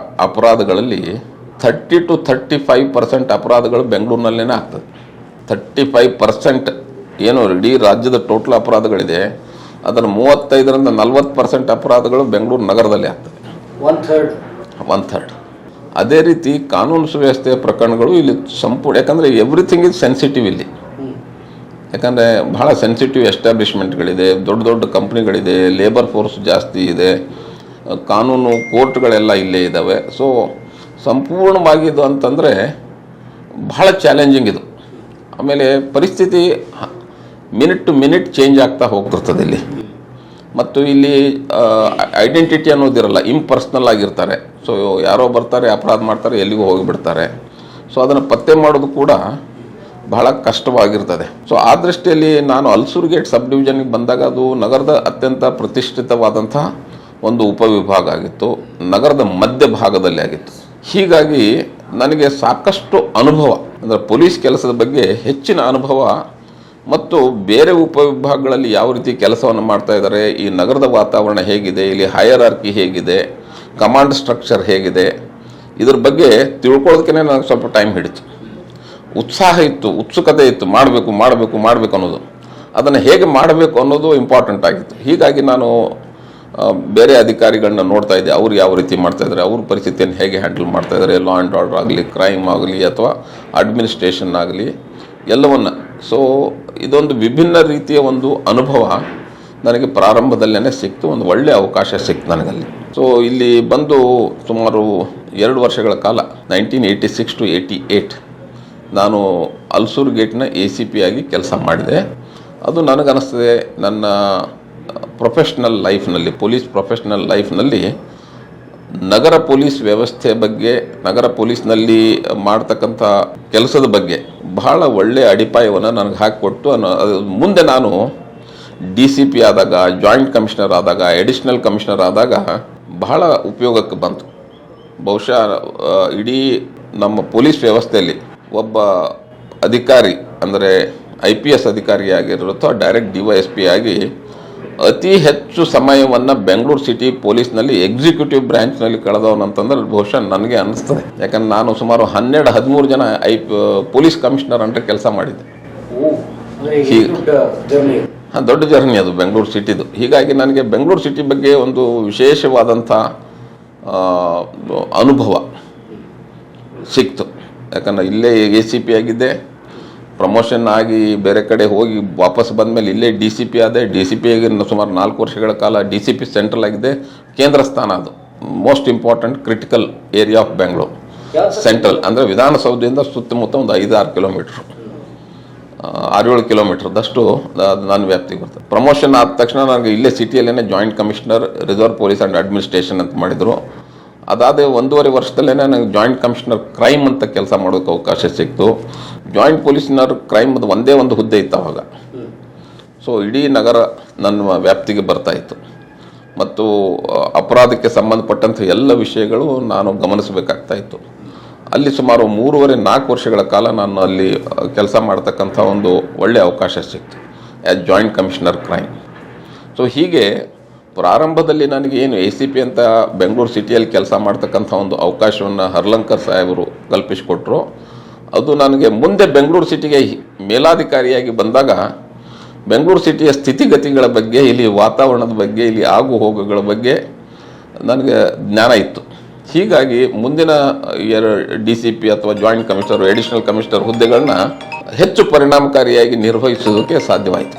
ಅಪರಾಧಗಳಲ್ಲಿ 30 to 35% ಅಪರಾಧಗಳು ಬೆಂಗಳೂರಿನಲ್ಲೇ ಆಗ್ತದೆ. 35% ಏನು ಇಡೀ ರಾಜ್ಯದ ಟೋಟಲ್ ಅಪರಾಧಗಳಿದೆ, ಅದರ 35ರಿಂದ 40% ಅಪರಾಧಗಳು ಬೆಂಗಳೂರು ನಗರದಲ್ಲಿ ಆಗ್ತದೆ, 1/3. ಅದೇ ರೀತಿ ಕಾನೂನು ಸುವ್ಯವಸ್ಥೆಯ ಪ್ರಕರಣಗಳು ಇಲ್ಲಿ ಸಂಪೂರ್ಣ, ಯಾಕಂದರೆ ಎವ್ರಿಥಿಂಗ್ ಇಸ್ ಸೆನ್ಸಿಟಿವ್ ಇಲ್ಲಿ. ಯಾಕಂದರೆ ಬಹಳ ಸೆನ್ಸಿಟಿವ್ ಎಸ್ಟಾಬ್ಲಿಷ್ಮೆಂಟ್ಗಳಿದೆ, ದೊಡ್ಡ ದೊಡ್ಡ ಕಂಪ್ನಿಗಳಿದೆ, ಲೇಬರ್ ಫೋರ್ಸ್ ಜಾಸ್ತಿ ಇದೆ, ಕಾನೂನು ಕೋರ್ಟ್ಗಳೆಲ್ಲ ಇಲ್ಲೇ ಇದ್ದಾವೆ. ಸೊ ಸಂಪೂರ್ಣವಾಗಿ ಇದು ಅಂತಂದರೆ ಬಹಳ ಚಾಲೆಂಜಿಂಗ್ ಇದು. ಆಮೇಲೆ ಪರಿಸ್ಥಿತಿ ಮಿನಿಟ್ ಟು ಮಿನಿಟ್ ಚೇಂಜ್ ಆಗ್ತಾ ಹೋಗ್ತಿರ್ತದೆ ಇಲ್ಲಿ. ಮತ್ತು ಇಲ್ಲಿ ಐಡೆಂಟಿಟಿ ಅನ್ನೋದಿರಲ್ಲ, ಇಂಪರ್ಸ್ನಲ್ ಆಗಿರ್ತಾರೆ. ಸೊ ಯಾರೋ ಬರ್ತಾರೆ, ಅಪರಾಧ ಮಾಡ್ತಾರೆ, ಎಲ್ಲಿಗೂ ಹೋಗಿಬಿಡ್ತಾರೆ. ಸೊ ಅದನ್ನು ಪತ್ತೆ ಮಾಡೋದು ಕೂಡ ಬಹಳ ಕಷ್ಟವಾಗಿರ್ತದೆ. ಸೊ ಆ ದೃಷ್ಟಿಯಲ್ಲಿ ನಾನು ಹಲ್ಸೂರ್ ಗೇಟ್ ಸಬ್ ಡಿವಿಷನ್ಗೆ ಬಂದಾಗ ಅದು ನಗರದ ಅತ್ಯಂತ ಪ್ರತಿಷ್ಠಿತವಾದಂಥ ಒಂದು ಉಪವಿಭಾಗ ಆಗಿತ್ತು, ನಗರದ ಮಧ್ಯ ಭಾಗದಲ್ಲಿ ಆಗಿತ್ತು. ಹೀಗಾಗಿ ನನಗೆ ಸಾಕಷ್ಟು ಅನುಭವ, ಅಂದರೆ ಪೊಲೀಸ್ ಕೆಲಸದ ಬಗ್ಗೆ ಹೆಚ್ಚಿನ ಅನುಭವ ಮತ್ತು ಬೇರೆ ಉಪವಿಭಾಗಗಳಲ್ಲಿ ಯಾವ ರೀತಿ ಕೆಲಸವನ್ನು ಮಾಡ್ತಾ ಇದ್ದಾರೆ, ಈ ನಗರದ ವಾತಾವರಣ ಹೇಗಿದೆ, ಇಲ್ಲಿ ಹೈಯರಾರ್ಕಿ ಹೇಗಿದೆ, ಕಮಾಂಡ್ ಸ್ಟ್ರಕ್ಚರ್ ಹೇಗಿದೆ, ಇದ್ರ ಬಗ್ಗೆ ತಿಳ್ಕೊಳ್ಳೋದಕ್ಕೆ ನನಗೆ ಸ್ವಲ್ಪ ಟೈಮ್ ಹಿಡಿತು. ಉತ್ಸಾಹ ಇತ್ತು, ಉತ್ಸುಕತೆ ಇತ್ತು, ಮಾಡಬೇಕು ಅನ್ನೋದು. ಅದನ್ನು ಹೇಗೆ ಮಾಡಬೇಕು ಅನ್ನೋದು ಇಂಪಾರ್ಟೆಂಟ್ ಆಗಿತ್ತು. ಹೀಗಾಗಿ ನಾನು ಬೇರೆ ಅಧಿಕಾರಿಗಳನ್ನ ನೋಡ್ತಾ ಇದ್ದೆ, ಅವ್ರು ಯಾವ ರೀತಿ ಮಾಡ್ತಾ ಇದ್ದಾರೆ, ಅವ್ರ ಪರಿಸ್ಥಿತಿಯನ್ನು ಹೇಗೆ ಹ್ಯಾಂಡಲ್ ಮಾಡ್ತಾ ಇದ್ದಾರೆ, ಲಾ ಆ್ಯಂಡ್ ಆರ್ಡರ್ ಆಗಲಿ, ಕ್ರೈಮ್ ಆಗಲಿ ಅಥವಾ ಅಡ್ಮಿನಿಸ್ಟ್ರೇಷನ್ ಆಗಲಿ ಎಲ್ಲವನ್ನು. ಸೊ ಇದೊಂದು ವಿಭಿನ್ನ ರೀತಿಯ ಒಂದು ಅನುಭವ ನನಗೆ ಪ್ರಾರಂಭದಲ್ಲೇ ಸಿಕ್ತು, ಒಂದು ಒಳ್ಳೆಯ ಅವಕಾಶ ಸಿಕ್ತು ನನಗಲ್ಲಿ. ಸೊ ಇಲ್ಲಿ ಬಂದು ಸುಮಾರು 2 ವರ್ಷಗಳ ಕಾಲ 1986 to 88 ನಾನು ಅಲ್ಸೂರು ಗೇಟ್ನ ACP ಆಗಿ ಕೆಲಸ ಮಾಡಿದೆ. ಅದು ನನಗನ್ನಿಸ್ತದೆ ನನ್ನ ಪ್ರೊಫೆಷ್ನಲ್ ಲೈಫ್ನಲ್ಲಿ, ಪೊಲೀಸ್ ಪ್ರೊಫೆಷ್ನಲ್ ಲೈಫ್ನಲ್ಲಿ ನಗರ ಪೊಲೀಸ್ ವ್ಯವಸ್ಥೆ ಬಗ್ಗೆ, ನಗರ ಪೊಲೀಸ್ನಲ್ಲಿ ಮಾಡ್ತಕ್ಕಂಥ ಕೆಲಸದ ಬಗ್ಗೆ ಬಹಳ ಒಳ್ಳೆಯ ಅಡಿಪಾಯವನ್ನು ನನಗೆ ಹಾಕಿಕೊಟ್ಟು ಮುಂದೆ ನಾನು DCP ಆದಾಗ, ಜಾಯಿಂಟ್ ಕಮಿಷನರ್ ಆದಾಗ, ಅಡಿಷನಲ್ ಕಮಿಷನರ್ ಆದಾಗ ಬಹಳ ಉಪಯೋಗಕ್ಕೆ ಬಂತು. ಬಹುಶಃ ಇಡೀ ನಮ್ಮ ಪೊಲೀಸ್ ವ್ಯವಸ್ಥೆಯಲ್ಲಿ ಒಬ್ಬ ಅಧಿಕಾರಿ ಅಂದರೆ IPS ಅಧಿಕಾರಿಯಾಗಿರೋ ಅಥವಾ ಡೈರೆಕ್ಟ್ DYSP ಆಗಿ ಅತಿ ಹೆಚ್ಚು ಸಮಯವನ್ನು ಬೆಂಗಳೂರು ಸಿಟಿ ಪೊಲೀಸ್ನಲ್ಲಿ ಎಕ್ಸಿಕ್ಯೂಟಿವ್ ಬ್ರ್ಯಾಂಚ್ನಲ್ಲಿ ಕಳೆದವನಂತಂದ್ರೆ ಬಹುಶಃ ನನಗೆ ಅನ್ನಿಸ್ತದೆ. ಯಾಕಂದ್ರೆ ನಾನು ಸುಮಾರು 12-13 ಜನ ಪೊಲೀಸ್ ಕಮಿಷನರ್ ಅಂತ ಕೆಲಸ ಮಾಡಿದ್ದೆ. ದೊಡ್ಡ ಜರ್ನಿ ಅದು ಬೆಂಗಳೂರು ಸಿಟಿದು. ಹೀಗಾಗಿ ನನಗೆ ಬೆಂಗಳೂರು ಸಿಟಿ ಬಗ್ಗೆ ಒಂದು ವಿಶೇಷವಾದಂಥ ಅನುಭವ ಸಿಕ್ತು. ಯಾಕಂದರೆ ಇಲ್ಲೇ ACP ಆಗಿದ್ದೆ, ಪ್ರಮೋಷನ್ ಆಗಿ ಬೇರೆ ಕಡೆ ಹೋಗಿ ವಾಪಸ್ ಬಂದಮೇಲೆ ಇಲ್ಲೇ DCP ಆದೆ. DCP ಆಗಿ ಸುಮಾರು 4 ವರ್ಷಗಳ ಕಾಲ DCP ಸೆಂಟ್ರಲ್ ಆಗಿದೆ. ಕೇಂದ್ರ ಸ್ಥಾನ ಅದು, most important critical area of Bengaluru central. ಅಂದರೆ ವಿಧಾನಸೌಧದಿಂದ ಸುತ್ತಮುತ್ತ ಒಂದು 5-6 ಕಿಲೋಮೀಟ್ರ್, 6-7 ಕಿಲೋಮೀಟ್ರದಷ್ಟು ನನ್ನ ವ್ಯಾಪ್ತಿಗೆ ಬರ್ತದೆ. ಪ್ರಮೋಷನ್ ಆದ ತಕ್ಷಣ ನನಗೆ ಇಲ್ಲೇ ಸಿಟಿಯಲ್ಲೇ joint commissioner reserve police and administration ಅಂತ ಮಾಡಿದರು. ಅದಾದ 1.5 ವರ್ಷದಲ್ಲೇ ನನಗೆ ಜಾಯಿಂಟ್ ಕಮಿಷನರ್ ಕ್ರೈಮ್ ಅಂತ ಕೆಲಸ ಮಾಡೋಕ್ಕೆ ಅವಕಾಶ ಸಿಕ್ತು. ಜಾಯಿಂಟ್ ಪೊಲೀಸ್ನರ್ ಕ್ರೈಮ್ ಅದು ಒಂದೇ ಒಂದು ಹುದ್ದೆ ಇತ್ತು ಅವಾಗ. ಸೊ ಇಡೀ ನಗರ ನನ್ನ ವ್ಯಾಪ್ತಿಗೆ ಬರ್ತಾಯಿತ್ತು ಮತ್ತು ಅಪರಾಧಕ್ಕೆ ಸಂಬಂಧಪಟ್ಟಂಥ ಎಲ್ಲ ವಿಷಯಗಳು ನಾನು ಗಮನಿಸಬೇಕಾಗ್ತಾಯಿತ್ತು. ಅಲ್ಲಿ ಸುಮಾರು 3.5-4 ವರ್ಷಗಳ ಕಾಲ ನಾನು ಅಲ್ಲಿ ಕೆಲಸ ಮಾಡ್ತಕ್ಕಂಥ ಒಂದು ಒಳ್ಳೆಯ ಅವಕಾಶ ಸಿಕ್ತು as joint commissioner crime. So ಹೀಗೆ ಪ್ರಾರಂಭದಲ್ಲಿ ನನಗೆ ಏನು ACP ಅಂತ ಬೆಂಗಳೂರು ಸಿಟಿಯಲ್ಲಿ ಕೆಲಸ ಮಾಡ್ತಕ್ಕಂಥ ಒಂದು ಅವಕಾಶವನ್ನು ಹರ್ಲಂಕರ್ ಸಾಹೇಬರು ಕಲ್ಪಿಸಿಕೊಟ್ರು. ಅದು ನನಗೆ ಮುಂದೆ ಬೆಂಗಳೂರು ಸಿಟಿಗೆ ಮೇಲಾಧಿಕಾರಿಯಾಗಿ ಬಂದಾಗ ಬೆಂಗಳೂರು ಸಿಟಿಯ ಸ್ಥಿತಿಗತಿಗಳ ಬಗ್ಗೆ, ಇಲ್ಲಿ ವಾತಾವರಣದ ಬಗ್ಗೆ, ಇಲ್ಲಿ ಆಗು ಹೋಗುಗಳ ಬಗ್ಗೆ ನನಗೆ ಜ್ಞಾನ ಇತ್ತು. ಹೀಗಾಗಿ ಮುಂದಿನ DCP ಅಥವಾ ಜಾಯಿಂಟ್ ಕಮಿಷನರ್, ಅಡಿಷನಲ್ ಕಮಿಷನರ್ ಹುದ್ದೆಗಳನ್ನ ಹೆಚ್ಚು ಪರಿಣಾಮಕಾರಿಯಾಗಿ ನಿರ್ವಹಿಸೋದಕ್ಕೆ ಸಾಧ್ಯವಾಯಿತು.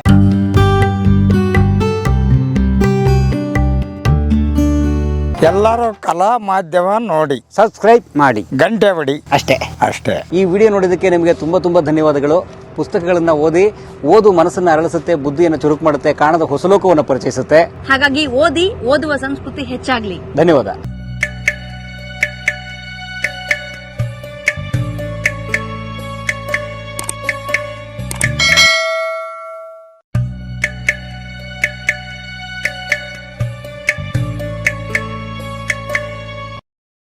ಎಲ್ಲರೂ ಕಲಾ ಮಾಧ್ಯಮ ನೋಡಿ, ಸಬ್ಸ್ಕ್ರೈಬ್ ಮಾಡಿ, ಗಂಟೆ ಬಡಿ ಅಷ್ಟೇ. ಈ ವಿಡಿಯೋ ನೋಡಿದ್ದಕ್ಕೆ ನಿಮಗೆ ತುಂಬಾ ಧನ್ಯವಾದಗಳು. ಪುಸ್ತಕಗಳನ್ನ ಓದು ಮನಸ್ಸನ್ನು ಅರಳಿಸುತ್ತೆ, ಬುದ್ಧಿಯನ್ನು ಚುರುಕು ಮಾಡುತ್ತೆ, ಕಾಣದ ಹೊಸ ಲೋಕವನ್ನು ಪರಿಚಯಿಸುತ್ತೆ. ಹಾಗಾಗಿ ಓದುವ ಸಂಸ್ಕೃತಿ ಹೆಚ್ಚಾಗ್ಲಿ. ಧನ್ಯವಾದ.